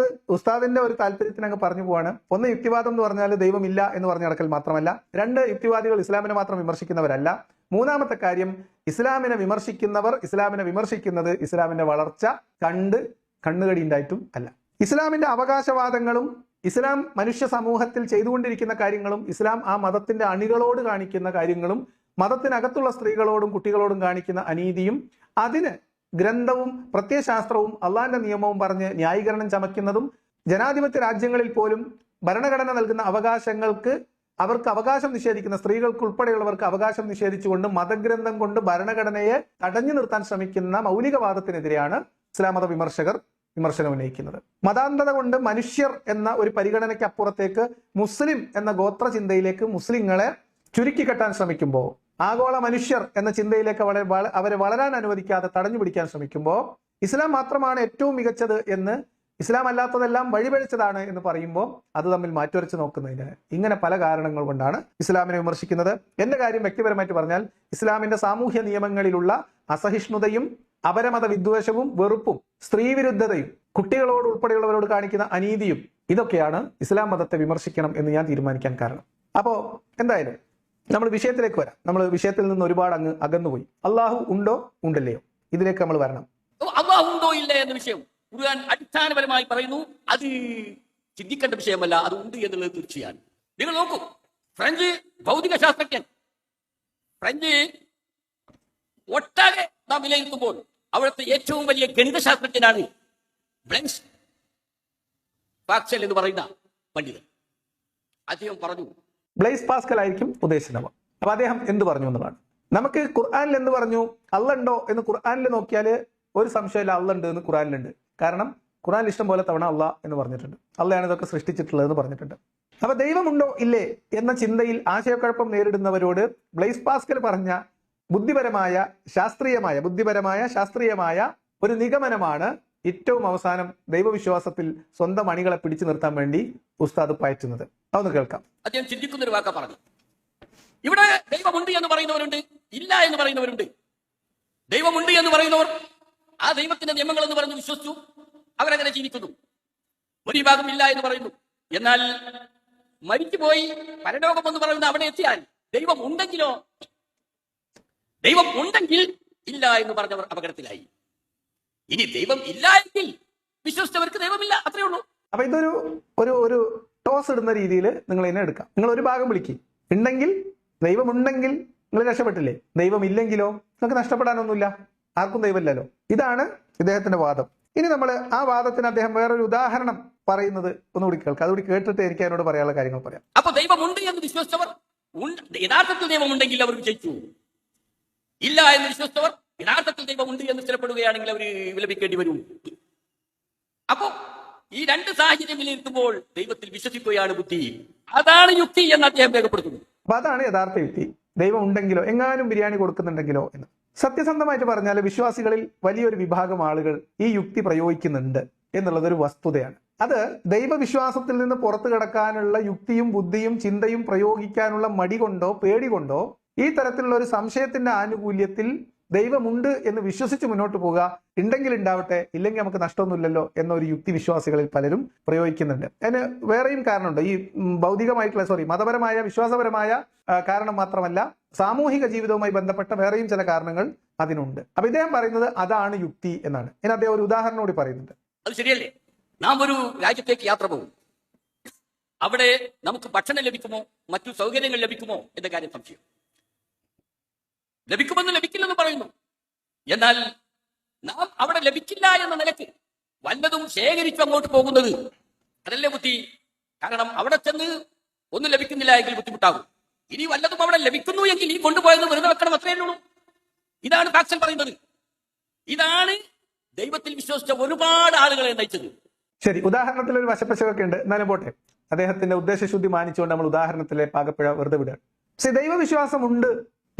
ഉസ്താദിന്റെ ഒരു താല്പര്യത്തിന് അങ്ങ് പറഞ്ഞു പോവാണ്. ഒന്ന്, യുക്തിവാദം എന്ന് പറഞ്ഞാൽ ദൈവമില്ല എന്ന് പറഞ്ഞു നടക്കൽ മാത്രമല്ല. 2, യുക്തിവാദികൾ ഇസ്ലാമിനെ മാത്രം വിമർശിക്കുന്നവരല്ല. 3-മത്തെ കാര്യം, ഇസ്ലാമിനെ വിമർശിക്കുന്നവർ ഇസ്ലാമിനെ വിമർശിക്കുന്നത് ഇസ്ലാമിന്റെ വളർച്ച കണ്ട് കണ്ണുകടി ഉണ്ടായിട്ടും അല്ല. ഇസ്ലാമിന്റെ അവകാശവാദങ്ങളും ഇസ്ലാം മനുഷ്യ സമൂഹത്തിൽ ചെയ്തുകൊണ്ടിരിക്കുന്ന കാര്യങ്ങളും ഇസ്ലാം ആ മതത്തിന്റെ അണികളോട് കാണിക്കുന്ന കാര്യങ്ങളും മതത്തിനകത്തുള്ള സ്ത്രീകളോടും കുട്ടികളോടും കാണിക്കുന്ന അനീതിയും അതിന് ഗ്രന്ഥവും പ്രത്യയശാസ്ത്രവും അള്ളാന്റെ നിയമവും പറഞ്ഞ് ന്യായീകരണം ചമയ്ക്കുന്നതും ജനാധിപത്യ രാജ്യങ്ങളിൽ പോലും ഭരണഘടന നൽകുന്ന അവകാശങ്ങൾക്ക് അവർക്ക് അവകാശം നിഷേധിക്കുന്ന, സ്ത്രീകൾക്ക് ഉൾപ്പെടെയുള്ളവർക്ക് അവകാശം നിഷേധിച്ചുകൊണ്ട് മതഗ്രന്ഥം കൊണ്ട് ഭരണഘടനയെ തടഞ്ഞു നിർത്താൻ ശ്രമിക്കുന്ന മൗലികവാദത്തിനെതിരെയാണ് ഇസ്ലാം മത വിമർശകർ വിമർശനം ഉന്നയിക്കുന്നത്. മതാന്ധത കൊണ്ട് മനുഷ്യർ എന്ന ഒരു പരിഗണനയ്ക്ക് അപ്പുറത്തേക്ക് മുസ്ലിം എന്ന ഗോത്ര ചിന്തയിലേക്ക് മുസ്ലിങ്ങളെ ചുരുക്കിക്കെട്ടാൻ ശ്രമിക്കുമ്പോൾ, ആഗോള മനുഷ്യർ എന്ന ചിന്തയിലേക്ക് അവരെ വളരാൻ അനുവദിക്കാതെ തടഞ്ഞു പിടിക്കാൻ ശ്രമിക്കുമ്പോൾ, ഇസ്ലാം മാത്രമാണ് ഏറ്റവും മികച്ചത് എന്ന്, ഇസ്ലാം അല്ലാത്തതെല്ലാം വഴിപഴിച്ചതാണ് എന്ന് പറയുമ്പോൾ അത് തമ്മിൽ മാറ്റുരച്ച് നോക്കുന്നതിന് ഇങ്ങനെ പല കാരണങ്ങൾ കൊണ്ടാണ് ഇസ്ലാമിനെ വിമർശിക്കുന്നത്. എന്റെ കാര്യം വ്യക്തിപരമായിട്ട് പറഞ്ഞാൽ, ഇസ്ലാമിന്റെ സാമൂഹ്യ നിയമങ്ങളിലുള്ള അസഹിഷ്ണുതയും അപരമത വിദ്വേഷവും വെറുപ്പും സ്ത്രീവിരുദ്ധതയും കുട്ടികളോട് ഉൾപ്പെടെയുള്ളവരോട് കാണിക്കുന്ന അനീതിയും ഇതൊക്കെയാണ് ഇസ്ലാം മതത്തെ വിമർശിക്കണം എന്ന് ഞാൻ തീരുമാനിക്കാൻ കാരണം. അപ്പോ എന്തായാലും നമ്മൾ വിഷയത്തിലേക്ക് വരാം. നമ്മൾ വിഷയത്തിൽ നിന്ന് ഒരുപാട് അങ്ങ് അകന്നുപോയി. അള്ളാഹു ഉണ്ടോ ഉണ്ടല്ലയോ, ഇതിലേക്ക് നമ്മൾ വരണം. അള്ളാഹു ഉണ്ടോ ഇല്ലേ എന്ന വിഷയം ഖുർആൻ അടിസ്ഥാനപരമായി പറയുന്നു. അത് ചിന്തിക്കേണ്ട വിഷയമല്ല, അത് ഉണ്ട് എന്നുള്ളത് തീർച്ചയാണ്. നിങ്ങൾ നോക്കൂ, ഫ്രഞ്ച് ഭൗതിക ശാസ്ത്രജ്ഞൻ, ഫ്രഞ്ച് ഒട്ടാകെ നാം വിലയിരുത്തുമ്പോൾ അവിടുത്തെ ഏറ്റവും വലിയ ഗണിത ശാസ്ത്രജ്ഞനാണ് ബ്ലെൻസ് പാസ്കൽ എന്ന് പറയുന്ന പണ്ഡിതൻ. അദ്ദേഹം പറഞ്ഞു, ബ്ലെയ്സ് പാസ്കൽ ആയിരിക്കും ഉദ്ദേശിച്ചത്. അപ്പൊ അദ്ദേഹം എന്ത് പറഞ്ഞു എന്നതാണ്. നമുക്ക് ഖുർആനിൽ എന്ത് പറഞ്ഞു, അള്ള ഉണ്ടോ എന്ന് ഖുർആനിൽ നോക്കിയാൽ ഒരു സംശയമില്ല, അള്ള ഉണ്ട് എന്ന് ഖുർആനിലുണ്ട്. കാരണം ഖുർആനിൽ ഇഷ്ടം പോലെ തവണ അള്ള എന്ന് പറഞ്ഞിട്ടുണ്ട്, അള്ളയാണ് ഇതൊക്കെ സൃഷ്ടിച്ചിട്ടുള്ളതെന്ന് പറഞ്ഞിട്ടുണ്ട്. അപ്പൊ ദൈവമുണ്ടോ ഇല്ലേ എന്ന ചിന്തയിൽ ആശയക്കുഴപ്പം നേരിടുന്നവരോട് ബ്ലെയ്സ് പാസ്കൽ പറഞ്ഞ ബുദ്ധിപരമായ ശാസ്ത്രീയമായ ഒരു നിഗമനമാണ് ഏറ്റവും അവസാനം ദൈവവിശ്വാസത്തിൽ സ്വന്തം അണികളെ പിടിച്ചു നിർത്താൻ വേണ്ടി ഉസ്താദ് പയറ്റുന്നത്. അതൊന്ന് കേൾക്കാം. അദ്ദേഹം ചിന്തിക്കുന്ന ഒരു വാക്കാ പറഞ്ഞു. ഇവിടെ ദൈവമുണ്ട് എന്ന് പറയുന്നവരുണ്ട്, ഇല്ല എന്ന് പറയുന്നവരുണ്ട്. ദൈവമുണ്ട് എന്ന് പറയുന്നവർ ആ ദൈവത്തിന്റെ നിയമങ്ങൾ എന്ന് പറഞ്ഞ് വിശ്വസിച്ചു, അവരങ്ങനെ ജീവിക്കുന്നു. ഒരു വിഭാഗം ഇല്ല എന്ന് പറയുന്നു. എന്നാൽ മരിച്ചുപോയി പരലോകം എന്ന് പറയുന്ന അവിടെ എത്തിയാൽ ദൈവം ഉണ്ടെങ്കിൽ ഇല്ല എന്ന് പറഞ്ഞവർ അപകടത്തിലായി. ഇനി ദൈവം ഇല്ല എങ്കിൽ വിശ്വസിച്ചവർക്ക് ദൈവമില്ല, അത്രേ ഉള്ളൂ. അപ്പൊ ഇതൊരു ഒരു ടോസ് ഇടുന്ന രീതിയിൽ നിങ്ങൾ ഇതിനെ എടുക്കാം. നിങ്ങൾ ഒരു ഭാഗം വിളിക്കും, ഉണ്ടെങ്കിൽ ദൈവമുണ്ടെങ്കിൽ നിങ്ങൾ രക്ഷപ്പെട്ടില്ലേ, ദൈവം ഇല്ലെങ്കിലോ നിങ്ങൾക്ക് നഷ്ടപ്പെടാനൊന്നുമില്ല, ആർക്കും ദൈവമില്ലല്ലോ. ഇതാണ് ഇദ്ദേഹത്തിന്റെ വാദം. ഇനി നമ്മൾ ആ വാദത്തിന് അദ്ദേഹം വേറൊരു ഉദാഹരണം പറയുന്നത് ഒന്നുകൂടി കേൾക്കാം. അതുകൂടി കേട്ടിട്ട് എനിക്ക് അതിനോട് പറയാനുള്ള കാര്യങ്ങൾ പറയാം. അപ്പൊ ദൈവമുണ്ട് എന്ന് വിശ്വസിച്ചവർ യഥാർത്ഥത്തിൽ ദൈവമുണ്ടെങ്കിൽ അവർ വിജയിച്ചു. ഇല്ല എന്ന് വിശ്വസിച്ചവർ യഥാർത്ഥത്തിൽ ദൈവമുണ്ട് എന്ന് സ്ഥിരപ്പെടുകയാണെങ്കിൽ അവർ വിലപിക്കേണ്ടി വരും. അപ്പോ ഈ രണ്ട് സാഹചര്യം വിലയിരുത്തുമ്പോൾ ദൈവത്തിൽ വിശ്വസിക്കുകയാണ് ബുദ്ധി. അതാണ് യുക്തി എന്ന് അദ്ദേഹം രേഖപ്പെടുത്തുന്നു. അപ്പൊ അതാണ് യഥാർത്ഥ യുക്തി. ദൈവം ഉണ്ടെങ്കിലോ, എങ്ങാനും ബിരിയാണി കൊടുക്കുന്നുണ്ടെങ്കിലോ എന്ന്. സത്യസന്ധമായിട്ട് പറഞ്ഞാൽ വിശ്വാസികളിൽ വലിയൊരു വിഭാഗം ആളുകൾ ഈ യുക്തി പ്രയോഗിക്കുന്നുണ്ട് എന്നുള്ളതൊരു വസ്തുതയാണ്. അത് ദൈവവിശ്വാസത്തിൽ നിന്ന് പുറത്തു കടക്കാനുള്ള യുക്തിയും ബുദ്ധിയും ചിന്തയും പ്രയോഗിക്കാനുള്ള മടി കൊണ്ടോ പേടി കൊണ്ടോ ഈ തരത്തിലുള്ള ഒരു സംശയത്തിന്റെ ആനുകൂല്യത്തിൽ ദൈവമുണ്ട് എന്ന് വിശ്വസിച്ച് മുന്നോട്ട് പോവുക, ഉണ്ടെങ്കിൽ ഉണ്ടാവട്ടെ, ഇല്ലെങ്കിൽ നമുക്ക് നഷ്ടമൊന്നുമില്ലല്ലോ എന്നൊരു യുക്തി വിശ്വാസികളിൽ പലരും പ്രയോഗിക്കുന്നുണ്ട്. അതിന് വേറെയും കാരണമുണ്ട്. ഈ മതപരമായ വിശ്വാസപരമായ കാരണം മാത്രമല്ല, സാമൂഹിക ജീവിതവുമായി ബന്ധപ്പെട്ട വേറെയും ചില കാരണങ്ങൾ അതിനുണ്ട്. അപ്പൊ ഇദ്ദേഹം പറയുന്നത് അതാണ് യുക്തി എന്നാണ്. ഇനി അദ്ദേഹം ഒരു ഉദാഹരണം കൂടി പറയുന്നുണ്ട്. അത് ശരിയല്ലേ? നാം ഒരു രാജ്യത്തേക്ക് യാത്ര പോകും, അവിടെ നമുക്ക് ഭക്ഷണം ലഭിക്കുമോ, മറ്റു സൗകര്യങ്ങൾ ലഭിക്കുമോ എന്ന കാര്യം സംശയം. ലഭിക്കുമെന്ന് ലഭിക്കില്ലെന്ന് പറയുന്നു. എന്നാൽ നാം അവിടെ ലഭിക്കില്ല എന്ന നിലയ്ക്ക് വല്ലതും ശേഖരിച്ചു അങ്ങോട്ട് പോകുന്നത് അതല്ലേ ബുദ്ധി. കാരണം അവിടെ ചെന്ന് ഒന്നും ലഭിക്കുന്നില്ല എങ്കിൽ ബുദ്ധിമുട്ടാകും. ഇനി വല്ലതും അവിടെ ലഭിക്കുന്നു എങ്കിൽ ഈ കൊണ്ടുപോയത് വെറുതെ വെക്കണം, അത്രയേ ഉള്ളൂ. ഇതാണ് പാക്സൽ പറയുന്നത്. ഇതാണ് ദൈവത്തിൽ വിശ്വസിച്ച ഒരുപാട് ആളുകളെ നയിച്ചത്. ശരി, ഉദാഹരണത്തിൽ ഒരു വശപ്പശകൊക്കെ ഉണ്ട്, എന്നാലും പോട്ടെ. അദ്ദേഹത്തിന്റെ ഉദ്ദേശശുദ്ധി മാനിച്ചുകൊണ്ട് നമ്മൾ ഉദാഹരണത്തിലെ പാകപ്പിഴ വെറുതെ വിടുക. പക്ഷെ ദൈവവിശ്വാസം ഉണ്ട്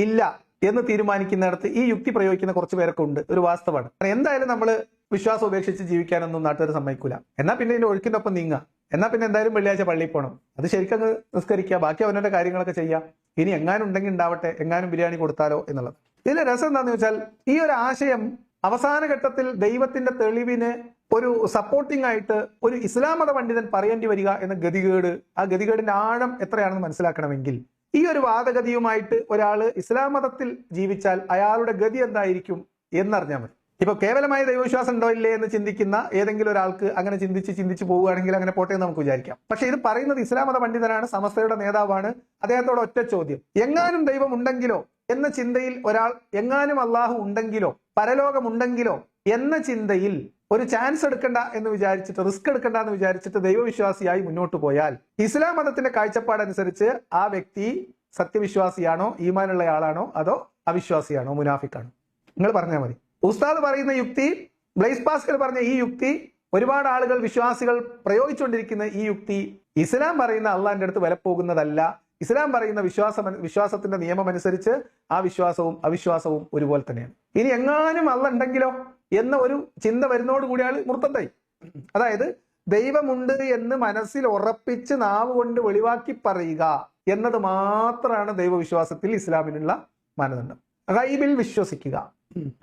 ഇല്ല എന്ന് തീരുമാനിക്കുന്നിടത്ത് ഈ യുക്തി പ്രയോഗിക്കുന്ന കുറച്ച് പേരൊക്കെ ഉണ്ട്, ഒരു വാസ്തവമാണ്. എന്തായാലും നമ്മൾ വിശ്വാസം ഉപേക്ഷിച്ച് ജീവിക്കാനൊന്നും നാട്ടുകാർ സമ്മതിക്കൂല. എന്നാൽ പിന്നെ ഇതിന്റെ ഒഴുക്കിന്റെ ഒപ്പം നീങ്ങുക. എന്നാൽ പിന്നെ എന്തായാലും വെള്ളിയാഴ്ച പള്ളിയിൽ പോകണം, അത് ശരിക്കും നിസ്കരിക്കുക, ബാക്കി അവനവന്റെ കാര്യങ്ങളൊക്കെ ചെയ്യാം. ഇനി എങ്ങാനും ഉണ്ടെങ്കിൽ ഉണ്ടാവട്ടെ, എങ്ങാനും ബിരിയാണി കൊടുത്താലോ എന്നുള്ളത്. ഇതിന്റെ രസം എന്താന്ന് വെച്ചാൽ, ഈ ഒരു ആശയം അവസാന ഘട്ടത്തിൽ ദൈവത്തിന്റെ തെളിവിന് ഒരു സപ്പോർട്ടിംഗ് ആയിട്ട് ഒരു ഇസ്ലാം മത പണ്ഡിതൻ പറയേണ്ടി വരിക എന്ന ഗതികേട്, ആ ഗതികേടിന്റെ ആഴം എത്രയാണെന്ന് മനസ്സിലാക്കണമെങ്കിൽ ഈ ഒരു വാദഗതിയുമായിട്ട് ഒരാള് ഇസ്ലാം മതത്തിൽ ജീവിച്ചാൽ അയാളുടെ ഗതി എന്തായിരിക്കും എന്നറിഞ്ഞാൽ മതി. ഇപ്പൊ കേവലമായ ദൈവവിശ്വാസം ഉണ്ടോ ഇല്ലേ എന്ന് ചിന്തിക്കുന്ന ഏതെങ്കിലും ഒരാൾക്ക് അങ്ങനെ ചിന്തിച്ച് പോവുകയാണെങ്കിൽ അങ്ങനെ പോട്ടെ എന്ന് നമുക്ക് വിചാരിക്കാം. പക്ഷെ ഇത് പറയുന്നത് ഇസ്ലാം മത പണ്ഡിതനാണ്, സമസ്തയുടെ നേതാവാണ്. അദ്ദേഹത്തോട് ഒറ്റ ചോദ്യം, എങ്ങാനും ദൈവം ഉണ്ടെങ്കിലോ എന്ന ചിന്തയിൽ ഒരാൾ, എങ്ങാനും അള്ളാഹു ഉണ്ടെങ്കിലോ പരലോകമുണ്ടെങ്കിലോ എന്ന ചിന്തയിൽ ഒരു ചാൻസ് എടുക്കണ്ട എന്ന് വിചാരിച്ചിട്ട്, റിസ്ക് എടുക്കണ്ട എന്ന് വിചാരിച്ചിട്ട് ദൈവവിശ്വാസിയായി മുന്നോട്ട് പോയാൽ ഇസ്ലാം മതത്തിന്റെ കാഴ്ചപ്പാടനുസരിച്ച് ആ വ്യക്തി സത്യവിശ്വാസിയാണോ, ഈമാനുള്ള ആളാണോ, അതോ അവിശ്വാസിയാണോ, മുനാഫിക്കാണോ? നിങ്ങൾ പറഞ്ഞാൽ മതി. ഉസ്താദ് പറയുന്ന യുക്തി, ബ്ലെയ്സ് പാസ്കൽ പറഞ്ഞ ഈ യുക്തി ഒരുപാട് ആളുകൾ വിശ്വാസികൾ പ്രയോഗിച്ചുകൊണ്ടിരിക്കുന്ന ഈ യുക്തി ഇസ്ലാം പറയുന്ന അള്ളാന്റെ അടുത്ത് വിലപ്പോകുന്നതല്ല. ഇസ്ലാം പറയുന്ന വിശ്വാസത്തിന്റെ നിയമം അനുസരിച്ച് ആ വിശ്വാസവും അവിശ്വാസവും ഒരുപോലെ തന്നെയാണ്. ഇനി എങ്ങാനും അള്ള ഉണ്ടെങ്കിലോ എന്ന ഒരു ചിന്ത വരുന്നതോടുകൂടി ആൾ മുർത്തദ്ദായി. അതായത് ദൈവമുണ്ട് എന്ന് മനസ്സിൽ ഉറപ്പിച്ച് നാവ് കൊണ്ട് വെളിവാക്കി പറയുക എന്നത് മാത്രമാണ് ദൈവവിശ്വാസത്തിൽ ഇസ്ലാമിനുള്ള മാനദണ്ഡം. ഗൈബിൽ വിശ്വസിക്കുക.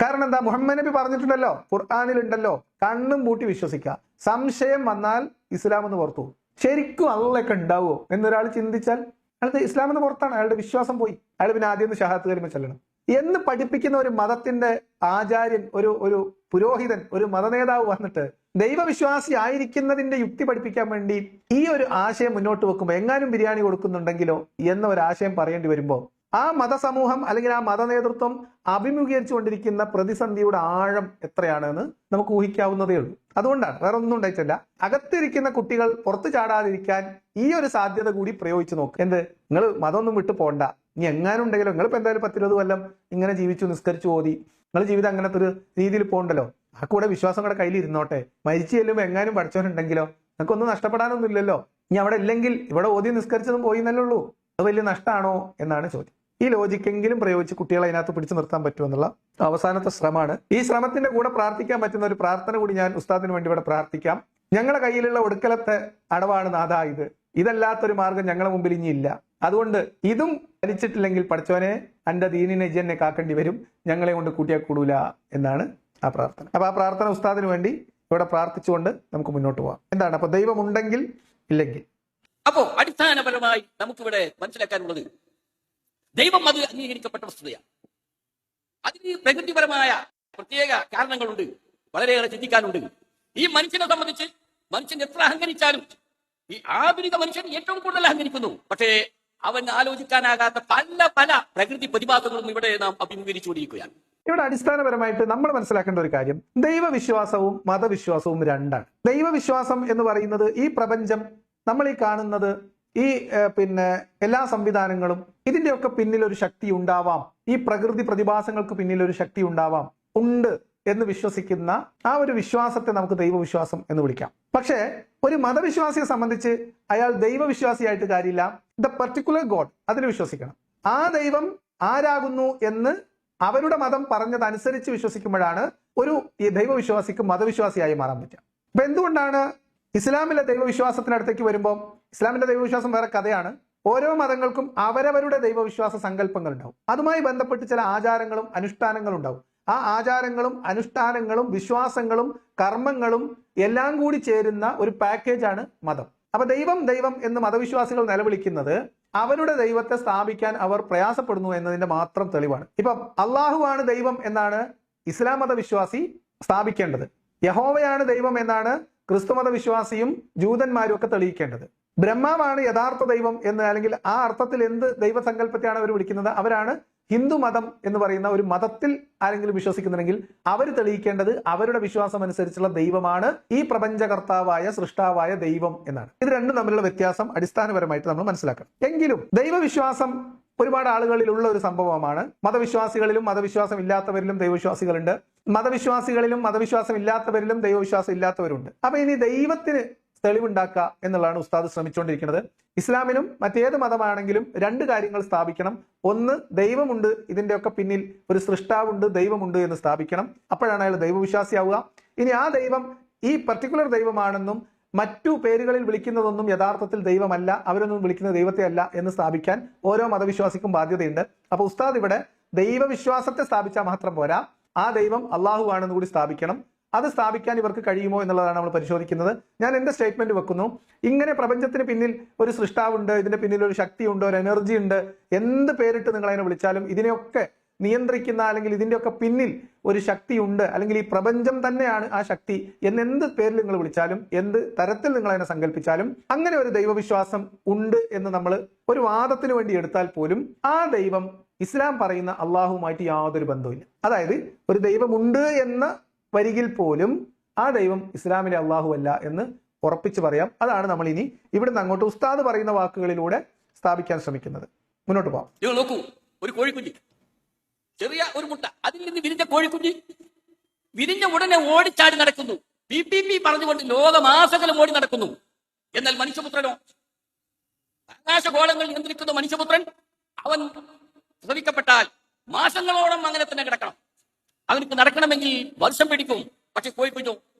കാരണം എന്താ? മുഹമ്മദ് നബി പറഞ്ഞിട്ടുണ്ടല്ലോ, ഖുർആനിൽ ഉണ്ടല്ലോ, കണ്ണും പൂട്ടി വിശ്വസിക്കുക. സംശയം വന്നാൽ ഇസ്ലാം എന്ന് പുറത്തു പോകും. ശരിക്കും അള്ളയൊക്കെ ഉണ്ടാവുമോ എന്നൊരാൾ ചിന്തിച്ചാൽ അയാൾ ഇസ്ലാം എന്ന് പുറത്താണ്, അയാളുടെ വിശ്വാസം പോയി. അയാൾ പിന്നെ ആദ്യം ഷഹാദത്ത് കലിമ ചൊല്ലണം എന്ന് പഠിപ്പിക്കുന്ന ഒരു മതത്തിന്റെ ആചാര്യൻ, ഒരു പുരോഹിതൻ, ഒരു മതനേതാവ് വന്നിട്ട് ദൈവവിശ്വാസി ആയിരിക്കുന്നതിന്റെ യുക്തി പഠിപ്പിക്കാൻ വേണ്ടി ഈ ഒരു ആശയം മുന്നോട്ട് വെക്കുമ്പോൾ എങ്ങാനും ബിരിയാണി കൊടുക്കുന്നുണ്ടെങ്കിലോ എന്ന ഒരു ആശയം പറയേണ്ടി വരുമ്പോൾ ആ മതസമൂഹം അല്ലെങ്കിൽ ആ മതനേതൃത്വം അഭിമുഖീകരിച്ചുകൊണ്ടിരിക്കുന്ന പ്രതിസന്ധിയുടെ ആഴം എത്രയാണെന്ന് നമുക്ക് ഊഹിക്കാവുന്നതേ ഉള്ളൂ. അതുകൊണ്ടാണ്, വേറെ ഒന്നും ഉണ്ടായിട്ടില്ല. അകത്തിരിക്കുന്ന കുട്ടികൾ പുറത്തു ചാടാതിരിക്കാൻ ഈ ഒരു സാധ്യത കൂടി പ്രയോഗിച്ചു നോക്ക്. എന്ത്? നിങ്ങൾ മതമൊന്നും വിട്ടു പോണ്ട. ഇനി എങ്ങാനും ഉണ്ടെങ്കിലും നിങ്ങൾ ഇപ്പൊ എന്തായാലും 10-20 കൊല്ലം ഇങ്ങനെ ജീവിച്ചു, നിസ്കരിച്ചു, ഓതി, നിങ്ങൾ ജീവിതം അങ്ങനത്തെ ഒരു രീതിയിൽ പോകണ്ടല്ലോ. ആ കൂടെ വിശ്വാസം കൂടെ കയ്യിൽ ഇരുന്നോട്ടെ. മരിച്ചു ചെല്ലുമ്പോൾ എങ്ങാനും പഠിച്ചവനുണ്ടെങ്കിലോ നിങ്ങൾക്കൊന്നും നഷ്ടപ്പെടാനൊന്നും ഇല്ലല്ലോ. ഇനി അവിടെ ഇല്ലെങ്കിൽ ഇവിടെ ഓതി നിസ്കരിച്ചതും പോയി എന്നല്ലേ ഉള്ളൂ. അത് വലിയ നഷ്ടമാണോ എന്നാണ് ചോദ്യം. ഈ ലോജിക്കെങ്കിലും പ്രയോഗിച്ച് കുട്ടികളെ അതിനകത്ത് പിടിച്ചു നിർത്താൻ പറ്റുമെന്നുള്ള അവസാനത്തെ ശ്രമമാണ്. ഈ ശ്രമത്തിന്റെ കൂടെ പ്രാർത്ഥിക്കാൻ പറ്റുന്ന ഒരു പ്രാർത്ഥന കൂടി ഞാൻ ഉസ്താദിന് വേണ്ടി ഇവിടെ പ്രാർത്ഥിക്കാം. ഞങ്ങളുടെ കയ്യിലുള്ള ഒടുക്കലത്തെ അടവാണ് നാഥാ ഇത്. ഇതല്ലാത്തൊരു മാർഗം ഞങ്ങളുടെ മുമ്പിൽ ഇനി ഇല്ല. അതുകൊണ്ട് ഇതും വലിച്ചിട്ടില്ലെങ്കിൽ പഠിച്ചവനെ എന്റെ ദീനിനെ ഇജ്ജെന്നെ കാക്കേണ്ടി വരും, ഞങ്ങളെ കൊണ്ട് കൂട്ടിയാൽ കൂടൂല എന്നാണ് ആ പ്രാർത്ഥന. അപ്പൊ ആ പ്രാർത്ഥന ഉസ്താദിന് വേണ്ടി ഇവിടെ പ്രാർത്ഥിച്ചുകൊണ്ട് നമുക്ക് മുന്നോട്ട് പോവാം. എന്താണ് അപ്പൊ ദൈവം ഉണ്ടെങ്കിൽ ഇല്ലെങ്കിൽ? അപ്പോ അടിസ്ഥാനപരമായി നമുക്കിവിടെ മനസ്സിലാക്കാനുള്ളത് ദൈവം അത് അംഗീകരിക്കപ്പെട്ട വസ്തുതയാണ്. അതിന് പ്രകൃതിപരമായ പ്രത്യേക കാരണങ്ങളുണ്ട്, വളരെയേറെ ചിന്തിക്കാനുണ്ട്. ഈ മനുഷ്യനെ സംബന്ധിച്ച് മനുഷ്യൻ എത്ര അഹങ്കരിച്ചാലും ഈ ആധുനിക മനുഷ്യൻ ഏറ്റവും കൂടുതൽ അഹങ്കരിക്കുന്നു. പക്ഷേ അവൻ ആലോചിക്കാനാകാത്ത പല പല പ്രകൃതി പ്രതിഭാസങ്ങളും ഇവിടെ നാം അഭിമുഖീകരിച്ചുകൊണ്ടിരിക്കുകയാണ്. ഇവിടെ അടിസ്ഥാനപരമായിട്ട് നമ്മൾ മനസ്സിലാക്കേണ്ട ഒരു കാര്യം, ദൈവവിശ്വാസവും മതവിശ്വാസവും രണ്ടാണ്. ദൈവവിശ്വാസം എന്ന് പറയുന്നത് ഈ പ്രപഞ്ചം, നമ്മൾ ഈ കാണുന്നത്, ഈ എല്ലാ സംവിധാനങ്ങളും, ഇതിന്റെയൊക്കെ പിന്നിൽ ഒരു ശക്തി ഉണ്ടാവാം, ഈ പ്രകൃതി പ്രതിഭാസങ്ങൾക്ക് പിന്നിൽ ഒരു ശക്തി ഉണ്ടാവാം, ഉണ്ട് എന്ന് വിശ്വസിക്കുന്ന ആ ഒരു വിശ്വാസത്തെ നമുക്ക് ദൈവവിശ്വാസം എന്ന് വിളിക്കാം. പക്ഷേ ഒരു മതവിശ്വാസിയെ സംബന്ധിച്ച് അയാൾ ദൈവവിശ്വാസിയായിട്ട് കാര്യമില്ല, ദ പർട്ടിക്കുലർ ഗോഡ് അതിൽ വിശ്വസിക്കണം. ആ ദൈവം ആരാകുന്നു എന്ന് അവരുടെ മതം പറഞ്ഞതനുസരിച്ച് വിശ്വസിക്കുമ്പോഴാണ് ഒരു ഈ ദൈവവിശ്വാസിക്ക് മതവിശ്വാസിയായി മാറാൻ പറ്റുക. അപ്പൊ എന്തുകൊണ്ടാണ് ഇസ്ലാമിലെ ദൈവവിശ്വാസത്തിനടുത്തേക്ക് വരുമ്പോൾ, ഇസ്ലാമിന്റെ ദൈവവിശ്വാസം വേറെ കഥയാണ്. ഓരോ മതങ്ങൾക്കും അവരവരുടെ ദൈവവിശ്വാസ സങ്കല്പങ്ങൾ ഉണ്ടാവും. അതുമായി ബന്ധപ്പെട്ട് ചില ആചാരങ്ങളും അനുഷ്ഠാനങ്ങളും ഉണ്ടാവും. ആ ആചാരങ്ങളും അനുഷ്ഠാനങ്ങളും വിശ്വാസങ്ങളും കർമ്മങ്ങളും എല്ലാം കൂടി ചേരുന്ന ഒരു പാക്കേജാണ് മതം. അപ്പൊ ദൈവം ദൈവം എന്ന് മതവിശ്വാസികൾ നിലവിളിക്കുന്നത് അവരുടെ ദൈവത്തെ സ്ഥാപിക്കാൻ അവർ പ്രയാസപ്പെടുന്നു എന്നതിന്റെ മാത്രം തെളിവാണ്. ഇപ്പം അള്ളാഹുവാണ് ദൈവം എന്നാണ് ഇസ്ലാം മതവിശ്വാസി സ്ഥാപിക്കേണ്ടത്. യഹോവയാണ് ദൈവം എന്നാണ് ക്രിസ്തുമത വിശ്വാസിയും ജൂതന്മാരും ഒക്കെ തെളിയിക്കേണ്ടത്. ബ്രഹ്മാവാണ് യഥാർത്ഥ ദൈവം എന്ന്, അല്ലെങ്കിൽ ആ അർത്ഥത്തിൽ എന്ത് ദൈവസങ്കല്പത്തെയാണ് അവർ വിളിക്കുന്നത്, അവരാണ് ഹിന്ദു മതം എന്ന് പറയുന്ന ഒരു മതത്തിൽ ആരെങ്കിലും വിശ്വസിക്കുന്നുണ്ടെങ്കിൽ അവർ തെളിയിക്കേണ്ടത് അവരുടെ വിശ്വാസം അനുസരിച്ചുള്ള ദൈവമാണ് ഈ പ്രപഞ്ചകർത്താവായ സൃഷ്ടാവായ ദൈവം എന്നാണ്. ഇത് രണ്ടും തമ്മിലുള്ള വ്യത്യാസം അടിസ്ഥാനപരമായിട്ട് നമ്മൾ മനസ്സിലാക്കണം. എങ്കിലും ദൈവവിശ്വാസം ഒരുപാട് ആളുകളിലുള്ള ഒരു സംഭവമാണ്. മതവിശ്വാസികളിലും മതവിശ്വാസം ഇല്ലാത്തവരിലും ദൈവവിശ്വാസികളുണ്ട്. മതവിശ്വാസികളിലും മതവിശ്വാസം ഇല്ലാത്തവരിലും ദൈവവിശ്വാസം ഇല്ലാത്തവരുണ്ട്. അപ്പൊ ഇനി ദൈവത്തിന് തെളിവുണ്ടാക്കുക എന്നുള്ളതാണ് ഉസ്താദ് ശ്രമിച്ചുകൊണ്ടിരിക്കുന്നത്. ഇസ്ലാമിനും മറ്റേത് മതമാണെങ്കിലും രണ്ട് കാര്യങ്ങൾ സ്ഥാപിക്കണം. ഒന്ന്, ദൈവമുണ്ട്, ഇതിന്റെയൊക്കെ പിന്നിൽ ഒരു സൃഷ്ടാവുണ്ട്, ദൈവമുണ്ട് എന്ന് സ്ഥാപിക്കണം. അപ്പോഴാണ് അയാൾ ദൈവവിശ്വാസിയാവുക. ഇനി ആ ദൈവം ഈ പർട്ടിക്കുലർ ദൈവമാണെന്നും മറ്റു പേരുകളിൽ വിളിക്കുന്നതൊന്നും യഥാർത്ഥത്തിൽ ദൈവമല്ല, അവരൊന്നും വിളിക്കുന്ന ദൈവത്തെ അല്ല എന്ന് സ്ഥാപിക്കാൻ ഓരോ മതവിശ്വാസിക്കും ബാധ്യതയുണ്ട്. അപ്പൊ ഉസ്താദ് ഇവിടെ ദൈവവിശ്വാസത്തെ സ്ഥാപിച്ചാൽ മാത്രം പോരാ, ആ ദൈവം അള്ളാഹു ആണെന്ന് കൂടി സ്ഥാപിക്കണം. അത് സ്ഥാപിക്കാൻ ഇവർക്ക് കഴിയുമോ എന്നുള്ളതാണ് നമ്മൾ പരിശോധിക്കുന്നത്. ഞാൻ എന്റെ സ്റ്റേറ്റ്മെന്റ് വെക്കുന്നു. ഇങ്ങനെ പ്രപഞ്ചത്തിന് പിന്നിൽ ഒരു സൃഷ്ടാവുണ്ട്, ഇതിന്റെ പിന്നിൽ ഒരു ശക്തിയുണ്ട്, ഒരു എനർജി ഉണ്ട്, എന്ത് പേരിട്ട് നിങ്ങൾ അതിനെ വിളിച്ചാലും ഇതിനെയൊക്കെ നിയന്ത്രിക്കുന്ന അല്ലെങ്കിൽ ഇതിന്റെയൊക്കെ പിന്നിൽ ഒരു ശക്തിയുണ്ട്, അല്ലെങ്കിൽ ഈ പ്രപഞ്ചം തന്നെയാണ് ആ ശക്തി എന്ത് പേരിൽ നിങ്ങൾ വിളിച്ചാലും, എന്ത് തരത്തിൽ നിങ്ങൾ അതിനെ സങ്കല്പിച്ചാലും, അങ്ങനെ ഒരു ദൈവവിശ്വാസം ഉണ്ട് എന്ന് നമ്മൾ ഒരു വാദത്തിന് വേണ്ടി എടുത്താൽ പോലും ആ ദൈവം ഇസ്ലാം പറയുന്ന അള്ളാഹുമായിട്ട് യാതൊരു ബന്ധവുമില്ല. അതായത് ഒരു ദൈവമുണ്ട് എന്ന വരികിൽ പോലും ആ ദൈവം ഇസ്ലാമിലെ അള്ളാഹു അല്ല എന്ന് ഉറപ്പിച്ച് പറയാം. അതാണ് നമ്മൾ ഇനി ഇവിടുന്ന് അങ്ങോട്ട് ഉസ്താദ് പറയുന്ന വാക്കുകളിലൂടെ സ്ഥാപിക്കാൻ ശ്രമിക്കുന്നത്. മുന്നോട്ട് പോകാം. നിങ്ങൾ നോക്കൂ, ഒരു കോഴിക്കുഞ്ഞ്, ചെറിയ ഒരു മുട്ട, അതിൽ നിന്ന് വിരിഞ്ഞ കോഴിക്കുഞ്ഞ് വിരിഞ്ഞ ഉടനെ ഓടിച്ചാടി നടക്കുന്നു. PPP പറഞ്ഞുകൊണ്ട് ലോകമാസകലം ഓടി നടക്കുന്നു. എന്നാൽ മനുഷ്യപുത്രനോ, ആകാശഗോളങ്ങൾ നിയന്ത്രിക്കുന്ന മനുഷ്യപുത്രൻ, അവൻ ശ്രമിക്കപ്പെട്ടാൽ മാസങ്ങളോളം അങ്ങനെ തന്നെ കിടക്കണം. അവനക്ക് നടക്കണമെങ്കിൽ വർഷം പിടിക്കും. പക്ഷെ കോഴിക്കുഞ്ഞു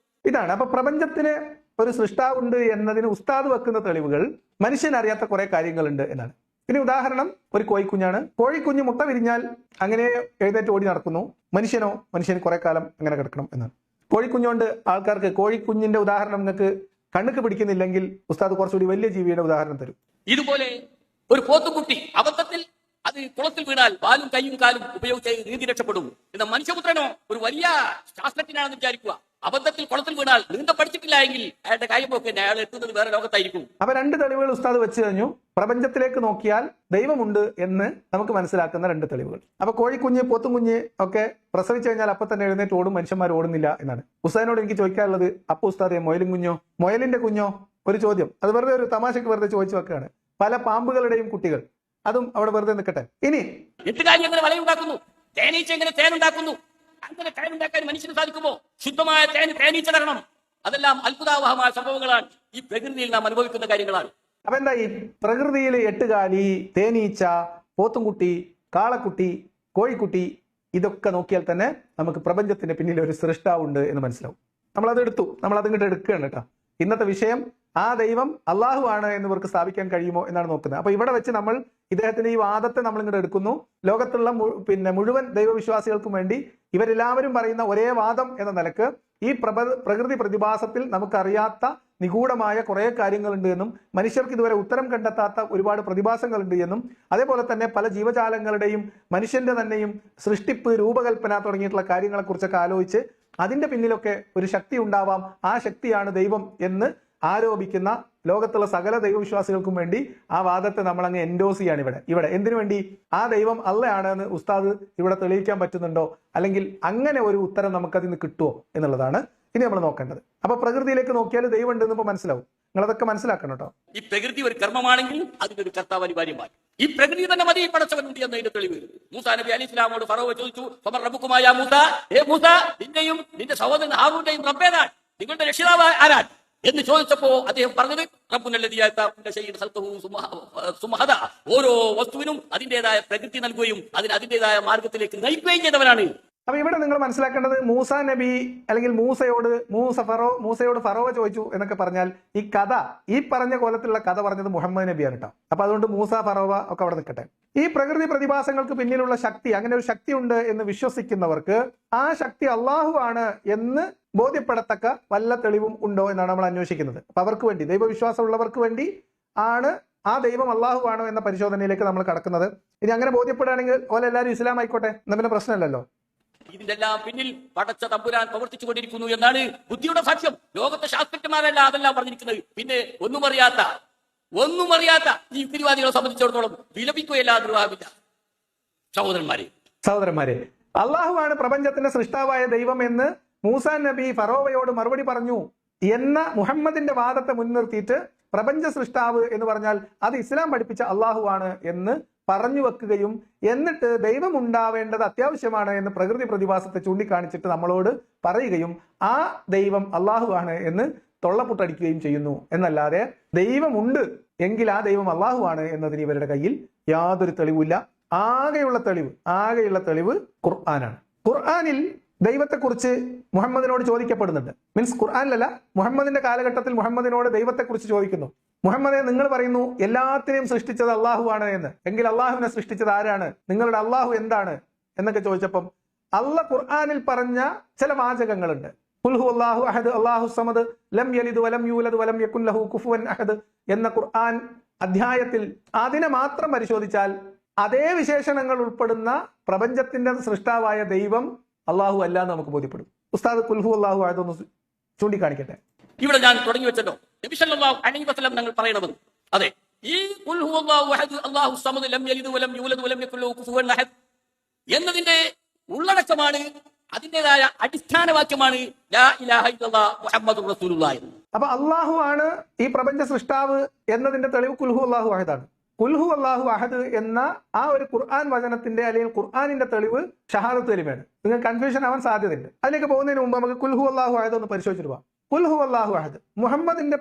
ഇതാണ്. അപ്പൊ പ്രപഞ്ചത്തിന് ഒരു സൃഷ്ടാവുണ്ട് എന്നതിന് ഉസ്താദ് വെക്കുന്ന തെളിവുകൾ മനുഷ്യൻ അറിയാത്ത കുറെ കാര്യങ്ങളുണ്ട് എന്നാണ്. ഇനി ഉദാഹരണം, ഒരു കോഴിക്കുഞ്ഞാണ്. കോഴിക്കുഞ്ഞ് മുട്ട വിരിഞ്ഞാൽ അങ്ങനെ എഴുന്നേറ്റ് ഓടി നടക്കുന്നു. മനുഷ്യന് കുറെ കാലം അങ്ങനെ കിടക്കണം എന്നാണ്. കോഴിക്കുഞ്ഞുകൊണ്ട് ആൾക്കാർക്ക് കോഴിക്കുഞ്ഞിന്റെ ഉദാഹരണം നിങ്ങൾക്ക് കണ്ണുക്ക് പിടിക്കുന്നില്ലെങ്കിൽ ഉസ്താദ് കുറച്ചുകൂടി വലിയ ജീവിയുടെ ഉദാഹരണം തരും. ഇതുപോലെ ഒരു പോത്തുകുട്ടി അബദ്ധത്തിൽ അത് കുളത്തിൽ വീണാൽ വാലും കൈയും കാലും ഉപയോഗിച്ച് നീന്തി രക്ഷപ്പെടും. എന്നാൽ മനുഷ്യപുത്രനോ ഒരു വലിയ ശാസ്ത്രജ്ഞനാണെന്ന് വിചാരിക്കുക, അബദ്ധത്തിൽ കുളത്തിൽ വീണാൽ നീന്തം പഠിച്ചിട്ടില്ല എങ്കിൽ അയാളുടെ കാര്യമൊക്കെ അയാൾ എത്തുന്നത് വേറെ ലോകത്തായിരിക്കും. അപ്പൊ രണ്ട് തെളിവുകൾ ഉസ്താദ് വെച്ച് കഴിഞ്ഞു. പ്രപഞ്ചത്തിലേക്ക് നോക്കിയാൽ ദൈവമുണ്ട് എന്ന് നമുക്ക് മനസ്സിലാക്കുന്ന രണ്ട് തെളിവുകൾ. അപ്പൊ കോഴിക്കുഞ്ഞ് പോത്തും കുഞ്ഞ് ഒക്കെ പ്രസവിച്ചു കഴിഞ്ഞാൽ അപ്പൊ തന്നെ എഴുന്നേറ്റ് ഓടും, മനുഷ്യന്മാർ ഓടുന്നില്ല എന്നാണ്. ഉസ്താദിനോട് എനിക്ക് ചോദിക്കാനുള്ളത്, അപ്പൊ ഉസ്താദെ മൊയലും കുഞ്ഞോ, മൊയലിന്റെ കുഞ്ഞോ? ഒരു ചോദ്യം, അത് വെറുതെ ഒരു തമാശക്ക് വെറുതെ ചോദിച്ചു വെക്കുകയാണ്. പല പാമ്പുകളുടെയും കുട്ടികൾ, അതും അവിടെ വെറുതെ നിൽക്കട്ടെ. ഇനി എട്ടുകാരി എങ്ങനെ വലയുണ്ടാക്കുന്നു, തേനീച്ച എങ്ങനെ തേനുണ്ടാക്കുന്നു, അങ്ങനെ തേനുണ്ടാക്കാൻ മനുഷ്യന് സാധിക്കുമോ? ശുദ്ധമായ തേനീച്ച തരണം. അതെല്ലാം അത്ഭുതാവഹമായ സംഭവങ്ങളാണ്. ഈ പ്രകൃതിയിൽ നാം അനുഭവിക്കുന്ന കാര്യങ്ങളാണ്. അപ്പൊ എന്താ ഈ പ്രകൃതിയിൽ എട്ടുകാലി, തേനീച്ച, പോത്തുംകുട്ടി, കാളക്കുട്ടി, കോഴിക്കുട്ടി, ഇതൊക്കെ നോക്കിയാൽ തന്നെ നമുക്ക് പ്രപഞ്ചത്തിന്റെ പിന്നിൽ ഒരു സൃഷ്ടാവുണ്ട് എന്ന് മനസ്സിലാവും. നമ്മളത് ഇങ്ങോട്ട് എടുക്കുകയാണ് കേട്ടോ. ഇന്നത്തെ വിഷയം ആ ദൈവം അള്ളാഹു ആണ് എന്ന് ഇവർക്ക് സ്ഥാപിക്കാൻ കഴിയുമോ എന്നാണ് നോക്കുന്നത്. അപ്പൊ ഇവിടെ വെച്ച് നമ്മൾ ഇദ്ദേഹത്തിന്റെ ഈ വാദത്തെ നമ്മൾ ഇങ്ങോട്ട് എടുക്കുന്നു. ലോകത്തുള്ള മുഴുവൻ ദൈവവിശ്വാസികൾക്കും വേണ്ടി ഇവരെല്ലാവരും പറയുന്ന ഒരേ വാദം എന്ന നിലക്ക് ഈ പ്രകൃതി പ്രതിഭാസത്തിൽ നമുക്കറിയാത്ത നിഗൂഢമായ കുറെ കാര്യങ്ങളുണ്ട് എന്നും മനുഷ്യർക്ക് ഇതുവരെ ഉത്തരം കണ്ടെത്താത്ത ഒരുപാട് പ്രതിഭാസങ്ങളുണ്ട് എന്നും അതേപോലെ തന്നെ പല ജീവജാലങ്ങളുടെയും മനുഷ്യന്റെ തന്നെയും സൃഷ്ടിപ്പ്, രൂപകൽപ്പന തുടങ്ങിയിട്ടുള്ള കാര്യങ്ങളെക്കുറിച്ചൊക്കെ ആലോചിച്ച് അതിന്റെ പിന്നിലൊക്കെ ഒരു ശക്തി ഉണ്ടാവാം, ആ ശക്തിയാണ് ദൈവം എന്ന് ആരോപിക്കുന്ന ലോകത്തുള്ള സകല ദൈവവിശ്വാസികൾക്കും വേണ്ടി ആ വാദത്തെ നമ്മൾ അങ്ങ് എൻഡോസ് ചെയ്യാണ് ഇവിടെ എന്തിനു വേണ്ടി? ആ ദൈവം അള്ളയാണ് എന്ന് ഉസ്താദ് ഇവിടെ തെളിയിക്കാൻ പറ്റുന്നുണ്ടോ, അല്ലെങ്കിൽ അങ്ങനെ ഒരു ഉത്തരം നമുക്കതിൽ നിന്ന് കിട്ടുമോ എന്നുള്ളതാണ് ഇനി നമ്മൾ നോക്കേണ്ടത്. അപ്പൊ പ്രകൃതിയിലേക്ക് നോക്കിയാൽ ദൈവം ഉണ്ടെന്ന് ഇപ്പൊ മനസ്സിലാവും. നിങ്ങളതൊക്കെ മനസ്സിലാക്കണം കേട്ടോ. ഈ പ്രകൃതി ഒരു കർമ്മമാണെങ്കിൽ അതിനൊരു കർത്താവ് അനിവാര്യമായി. ഈ പ്രകൃതി തന്നെ മതി പടച്ചവനുണ്ട് എന്നതിന്റെ തെളിവ്. മൂസാ നബി അലൈഹി സ്വലാമോട് ഫറവ ചോദിച്ചു, റബ്ബുക്കുമായ മൂസ, ഹേ മൂസ, നിന്റെയും നിന്റെ സഹോദരൻ ഹാറൂന്റെയും റബ്ബേതാണ്, നിങ്ങളുടെ രക്ഷിതാവ് ആരാൻ എന്ന് ചോദിച്ചപ്പോ അദ്ദേഹം പറഞ്ഞത്, ഓരോ വസ്തുവിനും അതിന്റേതായ പ്രകൃതി നൽകുകയും അതിന്റേതായ മാർഗത്തിലേക്ക് നയിക്കുകയും ചെയ്തവനാണ്. അപ്പൊ ഇവിടെ നിങ്ങൾ മനസ്സിലാക്കേണ്ടത്, മൂസാ നബി അല്ലെങ്കിൽ മൂസയോട് ഫറോവ ചോദിച്ചു എന്നൊക്കെ പറഞ്ഞാൽ ഈ പറഞ്ഞ കോലത്തിലുള്ള കഥ പറഞ്ഞത് മുഹമ്മദ് നബിയാണ് കേട്ടോ. അപ്പൊ അതുകൊണ്ട് മൂസ, ഫറോവ ഒക്കെ അവിടെ നിൽക്കട്ടെ. ഈ പ്രകൃതി പ്രതിഭാസങ്ങൾക്ക് പിന്നിലുള്ള ശക്തി, അങ്ങനെ ഒരു ശക്തി ഉണ്ട് എന്ന് വിശ്വസിക്കുന്നവർക്ക് ആ ശക്തി അള്ളാഹു ആണ് എന്ന് ബോധ്യപ്പെടത്തക്ക വല്ല തെളിവും ഉണ്ടോ എന്നാണ് നമ്മൾ അന്വേഷിക്കുന്നത്. അപ്പൊ അവർക്ക് വേണ്ടി, ദൈവവിശ്വാസം ഉള്ളവർക്ക് വേണ്ടി ആണ് ആ ദൈവം അള്ളാഹു ആണോ എന്ന പരിശോധനയിലേക്ക് നമ്മൾ കടക്കുന്നത്. ഇനി അങ്ങനെ ബോധ്യപ്പെടുകയാണെങ്കിൽ ഓല എല്ലാവരും ഇസ്ലാം ആയിക്കോട്ടെ, എന്നാ പിന്നെ പ്രശ്നമല്ലല്ലോ. ഇതിന്റെ എല്ലാം പിന്നിൽ പടച്ച തമ്പുരാൻ പ്രവർത്തിച്ചു കൊണ്ടിരിക്കുന്നു എന്നാണ് ബുദ്ധിയുടെ സാക്ഷ്യം. ലോകത്തെ ശാസ്ത്രജ്ഞന്മാരല്ല അതെല്ലാം പറഞ്ഞിരിക്കുന്നത്. പിന്നെ ഒന്നും അറിയാത്ത ഈ യുക്തിവാദികളെ സംബന്ധിച്ചിടത്തോളം വിലപിക്കുകയല്ലാതെ നിർവാഹമില്ല. സഹോദരന്മാരെ, അള്ളാഹു ആണ് പ്രപഞ്ചത്തിന്റെ സൃഷ്ടാവായ ദൈവം എന്ന് മൂസാ നബി ഫറോവയോട് മറുപടി പറഞ്ഞു എന്ന മുഹമ്മദിന്റെ വാദത്തെ മുൻനിർത്തിയിട്ട് പ്രപഞ്ച സൃഷ്ടാവ് എന്ന് പറഞ്ഞാൽ അത് ഇസ്ലാം പഠിപ്പിച്ച അള്ളാഹു ആണ് എന്ന് പറഞ്ഞു വെക്കുകയും എന്നിട്ട് ദൈവം ഉണ്ടാവേണ്ടത് അത്യാവശ്യമാണ് എന്ന് പ്രകൃതി പ്രതിഭാസത്തെ ചൂണ്ടിക്കാണിച്ചിട്ട് നമ്മളോട് പറയുകയും ആ ദൈവം അള്ളാഹു ആണ് എന്ന് തൊള്ളപ്പുട്ടടിക്കുകയും ചെയ്യുന്നു. എന്നല്ലാതെ ദൈവമുണ്ട് എങ്കിൽ ആ ദൈവം അള്ളാഹു ആണ് എന്നതിന് ഇവരുടെ കയ്യിൽ യാതൊരു തെളിവില്ല. ആകെയുള്ള തെളിവ് ഖുർആനാണ്. ഖുർആനിൽ ദൈവത്തെക്കുറിച്ച് മുഹമ്മദിനോട് ചോദിക്കപ്പെടുന്നുണ്ട്. മീൻസ് ഖുർആനിലല്ല, മുഹമ്മദിന്റെ കാലഘട്ടത്തിൽ മുഹമ്മദിനോട് ദൈവത്തെക്കുറിച്ച് ചോദിക്കുന്നു. മുഹമ്മദെ, നിങ്ങൾ പറയുന്നു എല്ലാത്തിനെയും സൃഷ്ടിച്ചത് അള്ളാഹു ആണ് എന്ന്, എങ്കിൽ അള്ളാഹുവിനെ സൃഷ്ടിച്ചത് ആരാണ്? നിങ്ങളുടെ അള്ളാഹു എന്താണ് എന്നൊക്കെ ചോദിച്ചപ്പം ഖുർആനിൽ പറഞ്ഞ ചില വാചകങ്ങളുണ്ട്. ഖുൽ ഹുവല്ലാഹു അഹദ് അല്ലാഹു സമദ് ലം യലിദ് വലം യൂലദ് വലം യകുൻ ലഹു കുഫുവൻ അഹദ് എന്ന ഖുർആൻ അധ്യായത്തിൽ അതിനെ മാത്രം പരിശോധിച്ചാൽ അതേ വിശേഷണങ്ങൾ ഉൾപ്പെടുന്ന പ്രപഞ്ചത്തിന്റെ സൃഷ്ടാവായ ദൈവം അള്ളാഹു അല്ല എന്ന് നമുക്ക് ബോധ്യപ്പെടും. ഉസ്താദ് ഖുൽ ഹുവല്ലാഹു അഹദ് ഒന്ന് ചൂണ്ടിക്കാണിക്കട്ടെ. ഇവിടെ ഞാൻ തുടങ്ങി വെച്ചല്ലോ, നബി സല്ലല്ലാഹു അലൈഹി വസല്ലം ഞങ്ങൾ പറയണമെന്ന്. അതെ, ഈ ഖുൽ ഹുവല്ലാഹു അഹദ് അല്ലാഹു സമദ് ലം യലിദ് വലം യൂലദ് വലം യകുൻ ലഹു കുഫുവൻ അഹദ് എന്നതിന്റെ ഉള്ളടക്കമാണ്, അതിൻ്റെതായ അടിസ്ഥാന വാക്യമാണ് ലാ ഇലാഹ ഇല്ലല്ലാഹ് മുഹമ്മദുർ റസൂലുള്ളാഹി. അപ്പൊ അള്ളാഹു ആണ് ഈ പ്രപഞ്ച സൃഷ്ടാവ് എന്നതിന്റെ തെളിവ് ഖുൽ ഹുവല്ലാഹു അഹദാണ്. ഖുൽ ഹുവല്ലാഹു അഹദ് എന്ന ആ ഒരു ഖുർആൻ വചനത്തിന്റെ അല്ലെങ്കിൽ ഖുർആനിന്റെ തെളിവ് ഷഹാദത്ത് കലിമയാണ്. നിങ്ങൾ കൺഫ്യൂഷൻ ആവാൻ സാധ്യതയുണ്ട്. അതിലേക്ക് പോകുന്നതിന് മുമ്പ് നമുക്ക് ഖുൽ ഹുവല്ലാഹു അഹദ് ഒന്ന് പരിശോധിച്ചിട്ട് പോവാം. ഖുൽ ഹുവല്ലാഹു അഹദ്. മുഹമ്മദിന്റെ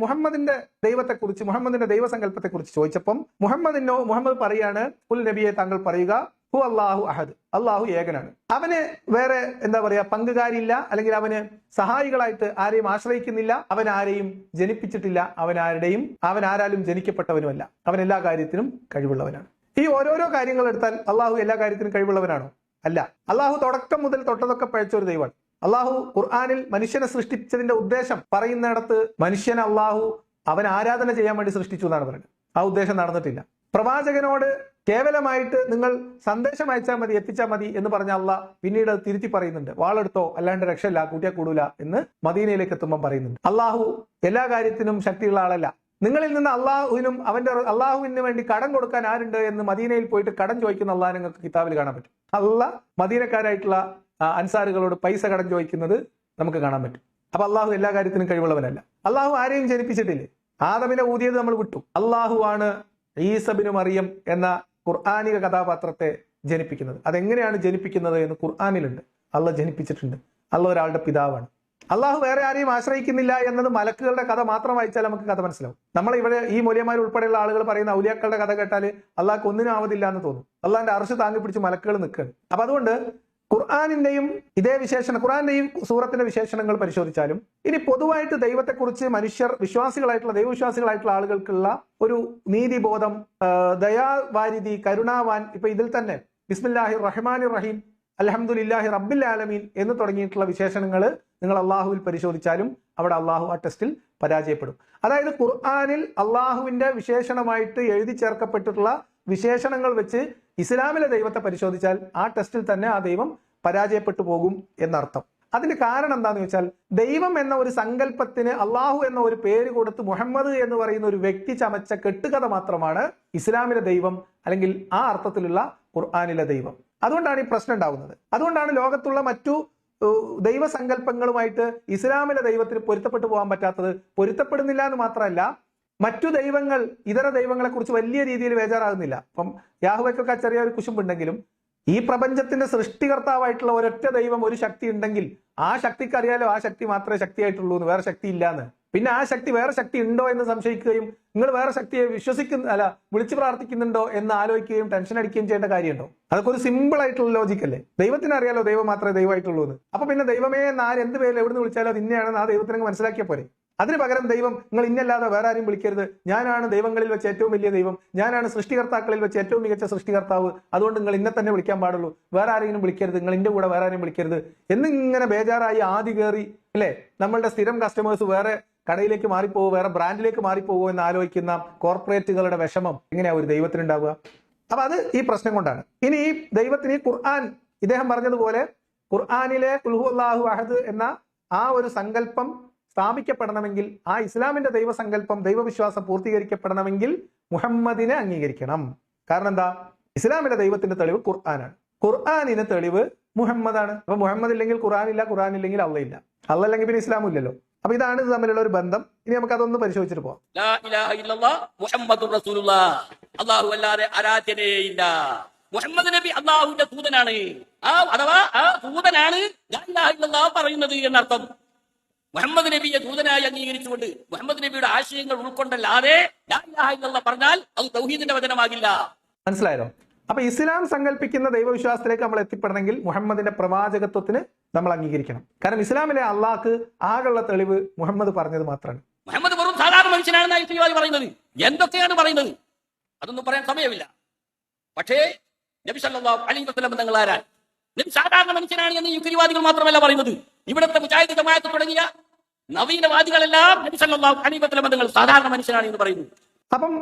മുഹമ്മദിന്റെ ദൈവത്തെക്കുറിച്ച്, മുഹമ്മദിന്റെ ദൈവസങ്കല്പത്തെക്കുറിച്ച് ചോദിച്ചപ്പം മുഹമ്മദ് പറയാണ്, ഖുൽ നബിയെ താങ്കൾ പറയുക, ഹു അല്ലാഹു അഹദ്, അള്ളാഹു ഏകനാണ്. അവന് വേറെ എന്താ പറയാ പങ്കുകാരില്ല, അല്ലെങ്കിൽ അവന് സഹായികളായിട്ട് ആരെയും ആശ്രയിക്കുന്നില്ല, അവൻ ആരെയും ജനിപ്പിച്ചിട്ടില്ല, അവൻ ആരാലും ജനിക്കപ്പെട്ടവനുമല്ല, അവൻ എല്ലാ കാര്യത്തിനും കഴിവുള്ളവനാണ്. ഈ ഓരോരോ കാര്യങ്ങൾ എടുത്താൽ അള്ളാഹു എല്ലാ കാര്യത്തിനും കഴിവുള്ളവനാണോ? അല്ല. അള്ളാഹു തുടക്കം മുതൽ തൊട്ടതൊക്കെ പഴച്ച ഒരു ദൈവമാണ്. അള്ളാഹു ഖുർആനിൽ മനുഷ്യനെ സൃഷ്ടിച്ചതിന്റെ ഉദ്ദേശം പറയുന്നിടത്ത് മനുഷ്യനെ അള്ളാഹു അവൻ ആരാധന ചെയ്യാൻ വേണ്ടി സൃഷ്ടിച്ചു എന്നാണ് പറയുന്നത്. ആ ഉദ്ദേശം നടന്നിട്ടില്ല. പ്രവാചകനോട് കേവലമായിട്ട് നിങ്ങൾ സന്ദേശം അയച്ചാൽ മതി, എത്തിച്ചാൽ മതി എന്ന് പറഞ്ഞ അള്ളാഹ് പിന്നീട് തിരുത്തി പറയുന്നുണ്ട്. വാളെടുത്തോ, അല്ലാണ്ട് രക്ഷയില്ല, കൂട്ടിയാ കൂടൂല എന്ന് മദീനയിലേക്ക് എത്തുമ്പോൾ പറയുന്നുണ്ട്. അള്ളാഹു എല്ലാ കാര്യത്തിനും ശക്തിയുള്ള ആളല്ല. നിങ്ങളിൽ നിന്ന് അള്ളാഹുവിന് വേണ്ടി കടം കൊടുക്കാൻ ആരുണ്ട് എന്ന് മദീനയിൽ പോയിട്ട് കടം ചോദിക്കുന്ന അള്ളാഹ് നിങ്ങൾക്ക് കിതാബിൽ കാണാൻ പറ്റും. അള്ളാഹ് മദീനക്കാരായിട്ടുള്ള അൻസാറുകളോട് പൈസ കടം ചോദിക്കുന്നത് നമുക്ക് കാണാൻ പറ്റും. അപ്പൊ അള്ളാഹു എല്ലാ കാര്യത്തിനും കഴിവുള്ളവനല്ല. അള്ളാഹു ആരെയും ജനിപ്പിച്ചിട്ടില്ലേ? ആദമിനെ ഊതിയത് നമ്മൾ വിട്ടു. അള്ളാഹു ആണ് ഈസ ബിനു മറിയം എന്ന ഖുർആനിക കഥാപാത്രത്തെ ജനിപ്പിക്കുന്നത്. അതെങ്ങനെയാണ് ജനിപ്പിക്കുന്നത് എന്ന് ഖുർആനിലുണ്ട്. അള്ളാഹ് ജനിപ്പിച്ചിട്ടുണ്ട്. അള്ളാഹ് ഒരാളുടെ പിതാവാണ്. അള്ളാഹു വേറെ ആരെയും ആശ്രയിക്കുന്നില്ല എന്നത് മലക്കുകളുടെ കഥ മാത്രം വായിച്ചാൽ നമുക്ക് കഥ മനസ്സിലാവും. നമ്മൾ ഇവിടെ ഈ മൗലവിമാർ ഉൾപ്പെടെയുള്ള ആളുകൾ പറയുന്ന ഔലിയാക്കളുടെ കഥ കേട്ടാൽ അള്ളാഹ്ക്ക് ഒന്നിനും ആവതില്ല എന്ന് തോന്നും. അള്ളാഹിന്റെ അർശ് താങ്ങി പിടിച്ച് മലക്കുകൾ നിൽക്കുകയാണ്. അപ്പൊ അതുകൊണ്ട് ഖുർആാനിന്റെയും ഖുർആന്റെയും സൂറത്തിന്റെ വിശേഷണങ്ങൾ പരിശോധിച്ചാലും ഇനി പൊതുവായിട്ട് ദൈവത്തെക്കുറിച്ച് ദൈവവിശ്വാസികളായിട്ടുള്ള ആളുകൾക്കുള്ള ഒരു നീതിബോധം, ദയാവാരിധി, കരുണാവാൻ, ഇപ്പൊ ഇതിൽ തന്നെ ബിസ്മില്ലാഹിർ റഹ്മാനിർ റഹീം, അൽഹംദുലില്ലാഹി റബ്ബിൽ ആലമീൻ എന്ന് തുടങ്ങിയിട്ടുള്ള വിശേഷണങ്ങൾ നിങ്ങൾ അള്ളാഹുവിൽ പരിശോധിച്ചാലും അവിടെ അള്ളാഹു ആ ടെസ്റ്റിൽ പരാജയപ്പെടും. അതായത് ഖുർആനിൽ അള്ളാഹുവിന്റെ വിശേഷണമായിട്ട് എഴുതി ചേർക്കപ്പെട്ടിട്ടുള്ള വിശേഷണങ്ങൾ വെച്ച് ഇസ്ലാമിലെ ദൈവത്തെ പരിശോധിച്ചാൽ ആ ടെസ്റ്റിൽ തന്നെ ആ ദൈവം പരാജയപ്പെട്ടു പോകും എന്നർത്ഥം. അതിന്റെ കാരണം എന്താന്ന് വെച്ചാൽ, ദൈവം എന്ന ഒരു സങ്കല്പത്തിന് അള്ളാഹു എന്ന ഒരു പേര് കൊടുത്ത് മുഹമ്മദ് എന്ന് പറയുന്ന ഒരു വ്യക്തി ചമച്ച കെട്ടുകഥ മാത്രമാണ് ഇസ്ലാമിലെ ദൈവം, അല്ലെങ്കിൽ ആ അർത്ഥത്തിലുള്ള ഖുർആനിലെ ദൈവം. അതുകൊണ്ടാണ് ഈ പ്രശ്നം ഉണ്ടാവുന്നത്. അതുകൊണ്ടാണ് ലോകത്തുള്ള മറ്റു ദൈവസങ്കല്പങ്ങളുമായിട്ട് ഇസ്ലാമിലെ ദൈവത്തിന് പൊരുത്തപ്പെട്ടു പോകാൻ പറ്റാത്തത്. പൊരുത്തപ്പെടുന്നില്ല എന്ന് മാത്രമല്ല, മറ്റു ദൈവങ്ങൾ, ഇതര ദൈവങ്ങളെ കുറിച്ച് വലിയ രീതിയിൽ ബേജാറാകുന്നില്ല. അപ്പം യാഹ്വയ്ക്കൊക്കെ ചെറിയൊരു കുശുമ്പുണ്ടെങ്കിലും ഈ പ്രപഞ്ചത്തിന്റെ സൃഷ്ടികർത്താവായിട്ടുള്ള ഒരൊറ്റ ദൈവം, ഒരു ശക്തി ഉണ്ടെങ്കിൽ ആ ശക്തിക്ക് അറിയാലോ ആ ശക്തി മാത്രമേ ശക്തിയായിട്ടുള്ളൂ എന്ന്, വേറെ ശക്തി ഇല്ലാന്ന്. പിന്നെ ആ ശക്തി വേറെ ശക്തി ഉണ്ടോ എന്ന് സംശയിക്കുകയും നിങ്ങൾ വേറെ ശക്തിയെ വിളിച്ചു പ്രാർത്ഥിക്കുന്നുണ്ടോ എന്ന് ആലോചിക്കുകയും ടെൻഷൻ അടിക്കുകയും ചെയ്യേണ്ട കാര്യമുണ്ടോ? അതൊക്കെ ഒരു സിമ്പിൾ ആയിട്ടുള്ള ലോജിക് അല്ലേ? ദൈവത്തിന് അറിയാലോ ദൈവം മാത്രമേ ദൈവമായിട്ടുള്ളൂ എന്ന്. അപ്പൊ പിന്നെ ദൈവമേ എന്ന് എന്ത് പേരിൽ എവിടുന്ന് വിളിച്ചാലോ അത് ഇന്നയാണെന്ന് ആ ദൈവത്തിനങ്ങ് മനസ്സിലാക്കിയ പോരെ. അതിന് പകരം ദൈവം നിങ്ങൾ ഇന്നല്ലാതെ വേറെ ആരും വിളിക്കരുത്, ഞാനാണ് ദൈവങ്ങളിൽ വെച്ച് ഏറ്റവും വലിയ ദൈവം, ഞാനാണ് സൃഷ്ടികർത്താക്കളിൽ വെച്ച് ഏറ്റവും മികച്ച സൃഷ്ടികർത്താവ്, അതുകൊണ്ട് നിങ്ങൾ ഇന്നെ തന്നെ വിളിക്കാൻ പാടുള്ളൂ, വേറെ ആരെങ്കിലും വിളിക്കരുത്, നിങ്ങൾ ഇന്റെ കൂടെ വേറെ ആരെയും വിളിക്കരുത് എന്നിങ്ങനെ ബേജാറായി ആദ്യ കയറി അല്ലേ നമ്മളുടെ സ്ഥിരം കസ്റ്റമേഴ്സ് വേറെ കടയിലേക്ക് മാറിപ്പോവോ, വേറെ ബ്രാൻഡിലേക്ക് മാറിപ്പോവോ എന്ന് ആലോചിക്കുന്ന കോർപ്പറേറ്റുകളുടെ വിഷമം എങ്ങനെയാ ഒരു ദൈവത്തിനുണ്ടാവുക? അപ്പൊ അത് ഈ പ്രശ്നം കൊണ്ടാണ്. ഇനി ഈ ദൈവത്തിന് ഈ ഖുർആൻ, ഇദ്ദേഹം പറഞ്ഞതുപോലെ ഖുർആനിലെ ഖുൽ ഹുവല്ലാഹു അഹദ് എന്ന ആ ഒരു സങ്കല്പം സ്ഥാപിക്കപ്പെടണമെങ്കിൽ, ആ ഇസ്ലാമിന്റെ ദൈവസങ്കല്പം, ദൈവവിശ്വാസം പൂർത്തീകരിക്കപ്പെടണമെങ്കിൽ മുഹമ്മദിനെ അംഗീകരിക്കണം. കാരണം എന്താ? ഇസ്ലാമിലെ ദൈവത്തിന്റെ തെളിവ് ഖുർആനാണ്, ഖുർആനിന് തെളിവ് മുഹമ്മദാണ്. അപ്പൊ മുഹമ്മദ് ഇല്ലെങ്കിൽ ഖുർആൻ ഇല്ല, ഖുർആൻ ഇല്ലെങ്കിൽ അള്ളാഹ് ഇല്ല, അള്ളാഹ് ഇല്ലെങ്കിൽ പിന്നെ ഇസ്ലാമും ഇല്ലല്ലോ. അപ്പൊ ഇതാണ് ഇത് തമ്മിലുള്ള ഒരു ബന്ധം. ഇനി നമുക്ക് അതൊന്ന് പരിശോധിച്ചിട്ട് പോവാം. ലാ ഇലാഹ ഇല്ലല്ലാഹ് മുഹമ്മദുർ റസൂലുള്ളാഹ്, അല്ലാഹു അല്ലാതെ ആരാധ്യനേയില്ല. മുഹമ്മദ് നബി അല്ലാഹുവിന്റെ ദൂതനാണ്. അഥവാ ആ ദൂതനാണ് ലാ ഇലാഹ ഇല്ലല്ലാഹ് പറയുന്നത് എന്നർത്ഥം. മുഹമ്മദ് നബിയെ ദൂതനായി അംഗീകരിച്ചുകൊണ്ട് മുഹമ്മദ് നബിയുടെ ആശയങ്ങൾ ഉൾക്കൊണ്ടല്ലാതെ ലാ ഇലാഹ ഇല്ലല്ലാഹ് പറഞ്ഞാൽ അത് തൗഹീദിന്റെ വചനമാകില്ല. മനസ്സിലായല്ലോ? അപ്പൊ ഇസ്ലാം സങ്കല്പിക്കുന്ന ദൈവവിശ്വാസത്തിലേക്ക് നമ്മൾ എത്തിപ്പെടണമെങ്കിൽ മുഹമ്മദിന്റെ പ്രവാചകത്വത്തിന് നമ്മൾ അംഗീകരിക്കണം. കാരണം ഇസ്ലാമിലെ അള്ളാഹ്ക്ക് ആകെയുള്ള തെളിവ് മുഹമ്മദ് പറഞ്ഞത് മാത്രമാണ്. മുഹമ്മദ് വെറും സാധാരണ മനുഷ്യനാണെന്നാണ് യുക്തിവാദി പറയുന്നത്. എന്തൊക്കെയാണ് പറയുന്നത് അതൊന്നും പറയാൻ സമയമില്ല. പക്ഷേ നബി സല്ലല്ലാഹു അലൈഹി വസല്ലം തങ്ങൾ ആരാൻ? നബി സാധാരണ മനുഷ്യനാണ് എന്ന് യുക്തിവാദികൾ മാത്രമല്ല പറയുന്നത്. ഇവിടുത്തെ മുജാഹിദ് ജമാഅത്ത് തുടങ്ങിയ നവീനവാദികളെല്ലാം നബി സല്ലല്ലാഹു അലൈഹി വസല്ലം തങ്ങൾ സാധാരണ മനുഷ്യനാണ് എന്ന് പറയുന്നു. അപ്പം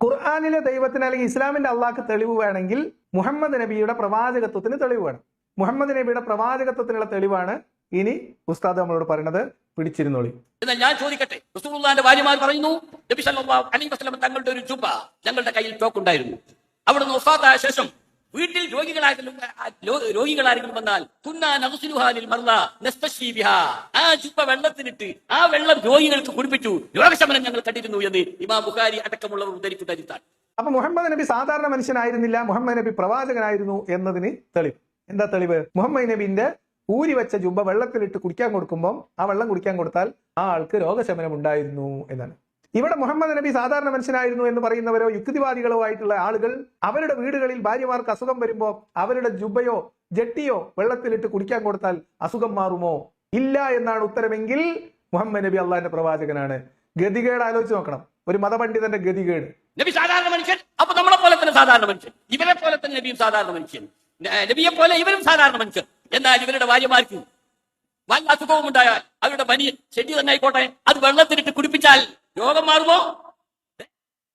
ഖുർആനിലെ ദൈവത്തിന് അല്ലെങ്കിൽ ഇസ്ലാമിന്റെ അള്ളാഹ്ക്ക് തെളിവ് വേണമെങ്കിൽ മുഹമ്മദ് നബിയുടെ പ്രവാചകത്വത്തിന് തെളിവ് വേണം. മുഹമ്മദ് നബിയുടെ പ്രവാചകത്വത്തിനുള്ള തെളിവാണ് ഇനി ഉസ്താദ് നമ്മളോട് പറയുന്നത്. പിടിച്ചിരുന്നോളി. എന്നാൽ ഞാൻ ചോദിക്കട്ടെ, റസൂലുള്ളാഹിന്റെ ഭാര്യമാർ പറയുന്നു നബി സല്ലല്ലാഹു അലൈഹി വസല്ലം തങ്ങളുടെ ഒരു ജുബ്ബ ഞങ്ങളുടെ കയ്യിൽ സ്റ്റോക്കുണ്ടായിരുന്നു. അവിടുന്ന് വഫാത്തായ ശേഷം വീട്ടിൽ രോഗികളാരെങ്കിലും വന്നാൽ ആ ജുബ്ബ വെള്ളത്തിലിട്ട് ആ വെള്ളം രോഗികൾക്ക് കുടിപ്പിച്ചു രോഗശമനം ഞങ്ങൾ കണ്ടിരുന്നു എന്ന് ഇമാം ബുഖാരി അടക്കമുള്ളവർ ഉദ്ധരിക്കുന്ന ഹദീസാണ്. അപ്പൊ മുഹമ്മദ് നബി സാധാരണ മനുഷ്യനായിരുന്നില്ല, മുഹമ്മദ് നബി പ്രവാചകനായിരുന്നു എന്നതിന് തെളിവ് എന്താ? തെളിവ് മുഹമ്മദ് നബിന്റെ ഊരി വെച്ച ജുബ്ബ വെള്ളത്തിലിട്ട് കുടിക്കാൻ കൊടുക്കുമ്പോൾ ആ വെള്ളം കുടിക്കാൻ കൊടുത്താൽ ആ ആൾക്ക് രോഗശമനം ഉണ്ടായിരുന്നു എന്നാണ്. ഇവിടെ മുഹമ്മദ് നബി സാധാരണ മനുഷ്യനായിരുന്നു എന്ന് പറയുന്നവരോ യുക്തിവാദികളോ ആയിട്ടുള്ള ആളുകൾ അവരുടെ വീടുകളിൽ ഭാര്യമാർക്ക് അസുഖം വരുമ്പോൾ അവരുടെ ജുബ്ബയോ ജട്ടിയോ വെള്ളത്തിലിട്ട് കുടിക്കാൻ കൊടുത്താൽ അസുഖം മാറുമോ? ഇല്ല എന്നാണ് ഉത്തരമെങ്കിൽ മുഹമ്മദ് നബി അള്ളാഹിന്റെ പ്രവാചകനാണ്. ഗതികേട് ആലോചിച്ച് നോക്കണം, ഒരു മതപണ്ഡിതന്റെ ഗതികേട്. നബി സാധാരണ മനുഷ്യൻ, അപ്പൊ നമ്മളെ പോലെ തന്നെ സാധാരണ മനുഷ്യൻ, ഇവരെ പോലെ തന്നെ നബിയും സാധാരണ മനുഷ്യൻ, നബിയെ പോലെ ഇവരും സാധാരണ മനുഷ്യൻ. എന്നാൽ ഇവരുടെ ഭാര്യമാർക്ക് വല്ല അസുഖവും ഉണ്ടായാൽ അവരുടെ പനി ചെടി തന്നെ ആയിക്കോട്ടെ അത് വെള്ളത്തിലിട്ട് കുടിപ്പിച്ചാൽ രോഗം മാറുമോ?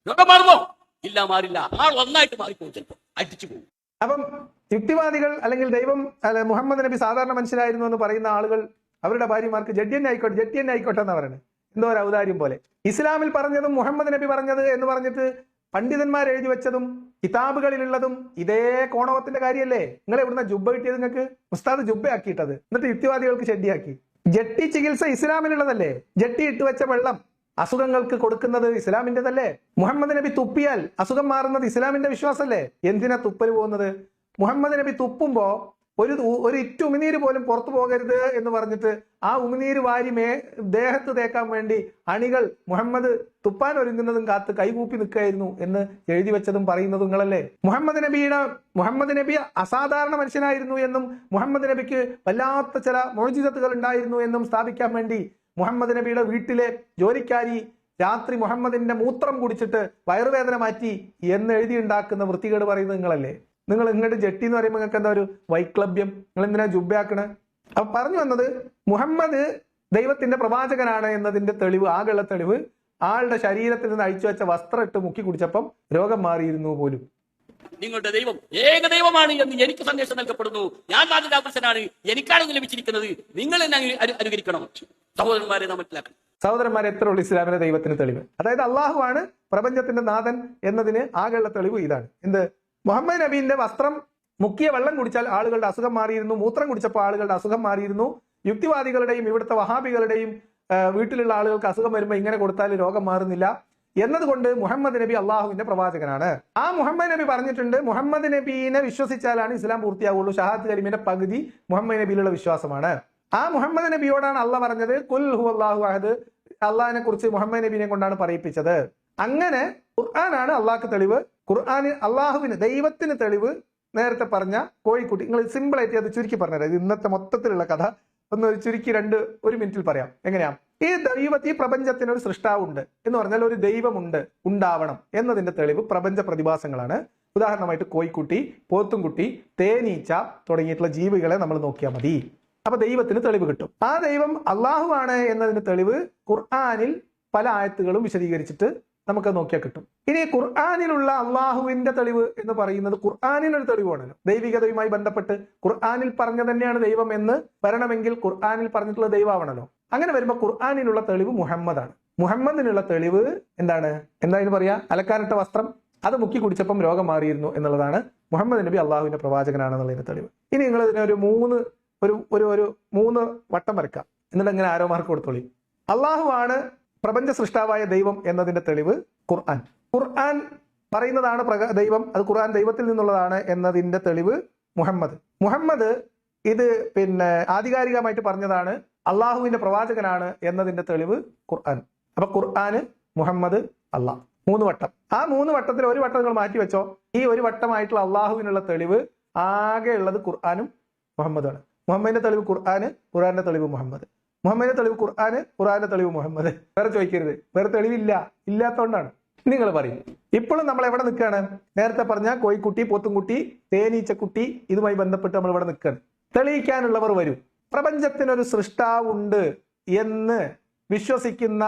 രോഗം മാറുമോ? ഇല്ല, മാറില്ല. ആൾ ഒന്നായിട്ട് മാറിപ്പോകും, ചിലപ്പോൾ അടിച്ചു പോകും. അപ്പം യുക്തിവാദികൾ അല്ലെങ്കിൽ ദൈവം മുഹമ്മദ് നബി സാധാരണ മനുഷ്യനായിരുന്നു എന്ന് പറയുന്ന ആളുകൾ അവരുടെ ഭാര്യമാർക്ക് ജഡ്യൻ ആയിക്കോട്ടെ എന്നാ പറയുന്നത്. എന്തോ ഒരു ഔദാര്യം പോലെ. ഇസ്ലാമിൽ പറഞ്ഞതും മുഹമ്മദ് നബി പറഞ്ഞത് എന്ന് പറഞ്ഞിട്ട് പണ്ഡിതന്മാർ എഴുതി വെച്ചതും കിതാബുകളിലുള്ളതും ഇതേ കോണവത്തിന്റെ കാര്യമല്ലേ? നിങ്ങൾ എവിടുന്ന ജുബ്ബ കിട്ടിയത്? നിങ്ങൾക്ക് ഉസ്താദ് ജുബ്ബ ആക്കിയിട്ടത്, എന്നിട്ട് യുക്തിവാദികൾക്ക് ഷെഡിയാക്കി. ജട്ടി ചികിത്സ ഇസ്ലാമിലുള്ളതല്ലേ? ജട്ടി ഇട്ട് വെച്ച വെള്ളം അസുഖങ്ങൾക്ക് കൊടുക്കുന്നത് ഇസ്ലാമിന്റേതല്ലേ? മുഹമ്മദ് നബി തുപ്പിയാൽ അസുഖം മാറുന്നത് ഇസ്ലാമിന്റെ വിശ്വാസമല്ലേ? എന്തിനാ തുപ്പൽ പോകുന്നത്? മുഹമ്മദ് നബി തുപ്പുമ്പോ ഒരു ഇറ്റ് ഉമിനീര് പോലും പുറത്തു പോകരുത് എന്ന് പറഞ്ഞിട്ട് ആ ഉമിനീര് വാരി ദേഹത്ത് തേക്കാൻ വേണ്ടി അണികൾ മുഹമ്മദ് തുപ്പാൻ ഒരുങ്ങുന്നതും കാത്ത് കൈകൂപ്പി നിൽക്കുകയായിരുന്നു എന്ന് എഴുതി വെച്ചതും പറയുന്നതും നിങ്ങളല്ലേ? മുഹമ്മദ് നബി അസാധാരണ മനുഷ്യനായിരുന്നു എന്നും മുഹമ്മദ് നബിക്ക് വല്ലാത്ത ചില മോചിതത്തുകൾ ഉണ്ടായിരുന്നു എന്നും സ്ഥാപിക്കാൻ വേണ്ടി മുഹമ്മദ് നബിയുടെ വീട്ടിലെ ജോലിക്കാരി രാത്രി മുഹമ്മദിന്റെ മൂത്രം കുടിച്ചിട്ട് വയറുവേദന മാറ്റി എന്ന് എഴുതി ഉണ്ടാക്കുന്ന വൃത്തികേട് പറയുന്നത് നിങ്ങളല്ലേ? നിങ്ങൾ ഇങ്ങോട്ട് ജട്ടി എന്ന് പറയുമ്പോൾ നിങ്ങൾക്ക് എന്താ ഒരു വൈക്ലഭ്യം? നിങ്ങൾ എന്തിനാ ജുബ്ബയാക്കണേ? അപ്പൊ പറഞ്ഞു വന്നത് മുഹമ്മദ് ദൈവത്തിന്റെ പ്രവാചകനാണ് എന്നതിന്റെ തെളിവ്, ആകെയുള്ള തെളിവ് ആളുടെ ശരീരത്തിൽ നിന്ന് അഴിച്ചു വെച്ച വസ്ത്രം ഇട്ട് മുക്കി കുടിച്ചപ്പം രോഗം മാറിയിരുന്നു പോലും. നിങ്ങളുടെ ദൈവം ഏക ദൈവമാണ് എന്ന് എനിക്ക് സന്ദേശം നൽകപ്പെടുന്നു. ഞാൻ മാതൃകാപുരുഷനാണ്, എനിക്കാണ് ലഭിച്ചിരിക്കുന്നത്. നിങ്ങൾ എന്നെ അനുകരിക്കണം. സഹോദരന്മാരെ നാം മനസ്സിലാക്കണം. സഹോദരന്മാരെ, എത്ര ഉള്ളു ഇസ്ലാമിലെ ദൈവത്തിന് തെളിവ്? അതായത് അള്ളാഹു ആണ് പ്രപഞ്ചത്തിന്റെ നാഥൻ എന്നതിന് ആകെയുള്ള തെളിവ് ഇതാണ്. എന്ത്? മുഹമ്മദ് നബീന്റെ വസ്ത്രം മുക്കിയ വെള്ളം കുടിച്ചാൽ ആളുകളുടെ അസുഖം മാറിയിരുന്നു. മൂത്രം കുടിച്ചപ്പോൾ ആളുകളുടെ അസുഖം മാറിയിരുന്നു. യുക്തിവാദികളുടെയും ഇവിടുത്തെ വഹാബികളുടെയും വീട്ടിലുള്ള ആളുകൾക്ക് അസുഖം വരുമ്പോൾ ഇങ്ങനെ കൊടുത്താൽ രോഗം മാറുന്നില്ല എന്നതുകൊണ്ട് മുഹമ്മദ് നബി അള്ളാഹുവിന്റെ പ്രവാചകനാണ്. ആ മുഹമ്മദ് നബി പറഞ്ഞിട്ടുണ്ട്, മുഹമ്മദ് നബീനെ വിശ്വസിച്ചാലാണ് ഇസ്ലാം പൂർത്തിയാവുള്ളൂ. ഷഹാദത്ത് കലിമിന്റെ പകുതി മുഹമ്മദ് നബിയിലുള്ള വിശ്വാസമാണ്. ആ മുഹമ്മദ് നബിയോടാണ് അള്ളാഹ് പറഞ്ഞത് കുൽ ഹു അല്ലാഹു അഹദ്. അള്ളാഹിനെ കുറിച്ച് മുഹമ്മദ് നബീനെ കൊണ്ടാണ് പറയിപ്പിച്ചത്. അങ്ങനെ ഖുർആനാണ് അള്ളാഹ്ക്ക് തെളിവ്. ഖുർആന് അള്ളാഹുവിന് ദൈവത്തിന് തെളിവ്. നേരത്തെ പറഞ്ഞ കോഴിക്കുട്ടി, നിങ്ങൾ സിമ്പിൾ ആയിട്ട് അത് ചുരുക്കി പറഞ്ഞുതരാം. ഇത് ഇന്നത്തെ മൊത്തത്തിലുള്ള കഥ ഒന്ന് ചുരുക്കി ഒരു മിനിറ്റിൽ പറയാം. എങ്ങനെയാ? ഈ പ്രപഞ്ചത്തിന് ഒരു സൃഷ്ടാവുണ്ട് എന്ന് പറഞ്ഞാൽ ഒരു ദൈവമുണ്ട്, ഉണ്ടാവണം എന്നതിന്റെ തെളിവ് പ്രപഞ്ച പ്രതിഭാസങ്ങളാണ്. ഉദാഹരണമായിട്ട് കോഴിക്കുട്ടി, പോത്തുംകുട്ടി, തേനീച്ച തുടങ്ങിയിട്ടുള്ള ജീവികളെ നമ്മൾ നോക്കിയാൽ മതി. അപ്പൊ ദൈവത്തിന് തെളിവ് കിട്ടും. ആ ദൈവം അള്ളാഹു ആണ് എന്നതിന് തെളിവ് ഖുർആനിൽ പല ആയത്തുകളും വിശദീകരിച്ചിട്ട് നമുക്ക് നോക്കിയാൽ കിട്ടും. ഇനി ഖുർആനിലുള്ള അള്ളാഹുവിന്റെ തെളിവ് എന്ന് പറയുന്നത് ഖുർആനിലൊരു തെളിവാണല്ലോ. ദൈവികതയുമായി ബന്ധപ്പെട്ട് ഖുർആനിൽ പറഞ്ഞ തന്നെയാണ് ദൈവം എന്ന് വരണമെങ്കിൽ ഖുർആനിൽ പറഞ്ഞിട്ടുള്ള ദൈവമാവണല്ലോ. അങ്ങനെ വരുമ്പോൾ ഖുർആനിലുള്ള തെളിവ് മുഹമ്മദാണ്. മുഹമ്മദിനുള്ള തെളിവ് എന്താണ്? എന്തായാലും പറയാ, അലക്കാനിട്ട വസ്ത്രം അത് മുക്കി കുടിച്ചപ്പം രോഗം മാറിയിരുന്നു എന്നുള്ളതാണ് മുഹമ്മദ് നബി അള്ളാഹുവിന്റെ പ്രവാചകനാണെന്നുള്ളതിന്റെ തെളിവ്. ഇനി നിങ്ങൾ ഇതിനെ ഒരു മൂന്ന് വട്ടം വരക്കാം, എന്നിട്ട് ഇങ്ങനെ ആരോ മാർക്ക് കൊടുത്തോളി. അള്ളാഹു ആണ് പ്രപഞ്ച സൃഷ്ടാവായ ദൈവം എന്നതിന്റെ തെളിവ് ഖുർആൻ. ഖുർആൻ പറയുന്നതാണ് ദൈവം, അത് ഖുർആൻ ദൈവത്തിൽ നിന്നുള്ളതാണ് എന്നതിന്റെ തെളിവ് മുഹമ്മദ് ഇത് ആധികാരികമായിട്ട് പറഞ്ഞതാണ് അള്ളാഹുവിന്റെ പ്രവാചകനാണ് എന്നതിന്റെ തെളിവ് ഖുർആൻ. അപ്പൊ ഖുർആന്, മുഹമ്മദ്, അള്ളാഹ്, 3 വട്ടം. ആ 3 വട്ടത്തിൽ ഒരു വട്ടം നിങ്ങൾ മാറ്റി വെച്ചോ. ഈ ഒരു വട്ടമായിട്ടുള്ള അള്ളാഹുവിനുള്ള തെളിവ് ആകെ ഉള്ളത് ഖുർആനും മുഹമ്മദാണ്. മുഹമ്മദിന്റെ തെളിവ് ഖുർആന്, ഖുർആന്റെ തെളിവ് മുഹമ്മദ്. മുഹമ്മദിന്റെ തെളിവ് ഖുർആന്, ഖുർആന്റെ തെളിവ് മുഹമ്മദ്. വേറെ ചോദിക്കരുത്, വേറെ തെളിവില്ല. ഇല്ലാത്തതുകൊണ്ടാണ്. നിങ്ങൾ പറയും. ഇപ്പോഴും നമ്മൾ എവിടെ നിൽക്കുകയാണ്? നേരത്തെ പറഞ്ഞ കോഴിക്കുട്ടി, പോത്തുംകുട്ടി, തേനീച്ചക്കുട്ടി, ഇതുമായി ബന്ധപ്പെട്ട് നമ്മൾ ഇവിടെ നിൽക്കുകയാണ്. തെളിയിക്കാനുള്ളവർ വരും. പ്രപഞ്ചത്തിനൊരു സൃഷ്ടാവുണ്ട് എന്ന് വിശ്വസിക്കുന്ന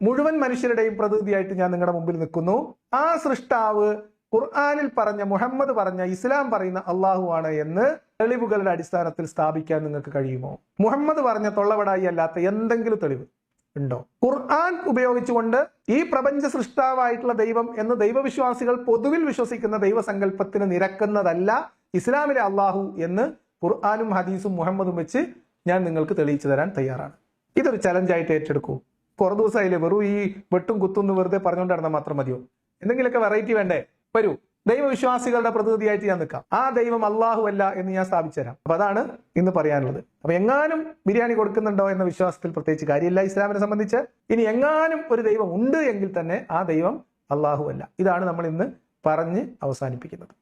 മുഴുവൻ മനുഷ്യരുടെയും പ്രതിനിധിയായിട്ട് ഞാൻ നിങ്ങളുടെ മുമ്പിൽ നിൽക്കുന്നു. ആ സൃഷ്ടാവ് ഖുർആനിൽ പറഞ്ഞ, മുഹമ്മദ് പറഞ്ഞ, ഇസ്ലാം പറയുന്ന അള്ളാഹു ആണ് എന്ന് തെളിവുകളുടെ അടിസ്ഥാനത്തിൽ സ്ഥാപിക്കാൻ നിങ്ങൾക്ക് കഴിയുമോ? മുഹമ്മദ് പറഞ്ഞ തൊള്ളവടായി അല്ലാത്ത എന്തെങ്കിലും തെളിവ് ഉണ്ടോ? ഖുർആൻ ഉപയോഗിച്ചുകൊണ്ട് ഈ പ്രപഞ്ച സൃഷ്ടാവായിട്ടുള്ള ദൈവം എന്ന് ദൈവവിശ്വാസികൾ പൊതുവിൽ വിശ്വസിക്കുന്ന ദൈവസങ്കല്പത്തിന് നിരക്കുന്നതല്ല ഇസ്ലാമിലെ അള്ളാഹു എന്ന് ഖുർആനും ഹദീസും മുഹമ്മദും വെച്ച് ഞാൻ നിങ്ങൾക്ക് തെളിയിച്ചു തരാൻ തയ്യാറാണ്. ഇതൊരു ചലഞ്ചായിട്ട് ഏറ്റെടുക്കൂ. കുറേ ദിവസമായില്ലേ വെറും ഈ വെട്ടും കുത്തും വെറുതെ പറഞ്ഞുകൊണ്ട് നടന്നാൽ മാത്രം മതിയോ? എന്തെങ്കിലുമൊക്കെ വെറൈറ്റി വേണ്ടേ? വരൂ, ദൈവവിശ്വാസികളുടെ പ്രതിനിധിയായിട്ട് ഞാൻ നിൽക്കാം. ആ ദൈവം അള്ളാഹു അല്ല എന്ന് ഞാൻ സ്ഥാപിച്ചു തരാം. അപ്പൊ അതാണ് ഇന്ന് പറയാനുള്ളത്. അപ്പൊ എങ്ങാനും ബിരിയാണി കൊടുക്കുന്നുണ്ടോ എന്ന വിശ്വാസത്തിൽ പ്രത്യേകിച്ച് കാര്യമില്ല ഇസ്ലാമിനെ സംബന്ധിച്ച്. ഇനി എങ്ങാനും ഒരു ദൈവം ഉണ്ട് എങ്കിൽ തന്നെ ആ ദൈവം അള്ളാഹു അല്ല. ഇതാണ് നമ്മൾ ഇന്ന് പറഞ്ഞ് അവസാനിപ്പിക്കുന്നത്.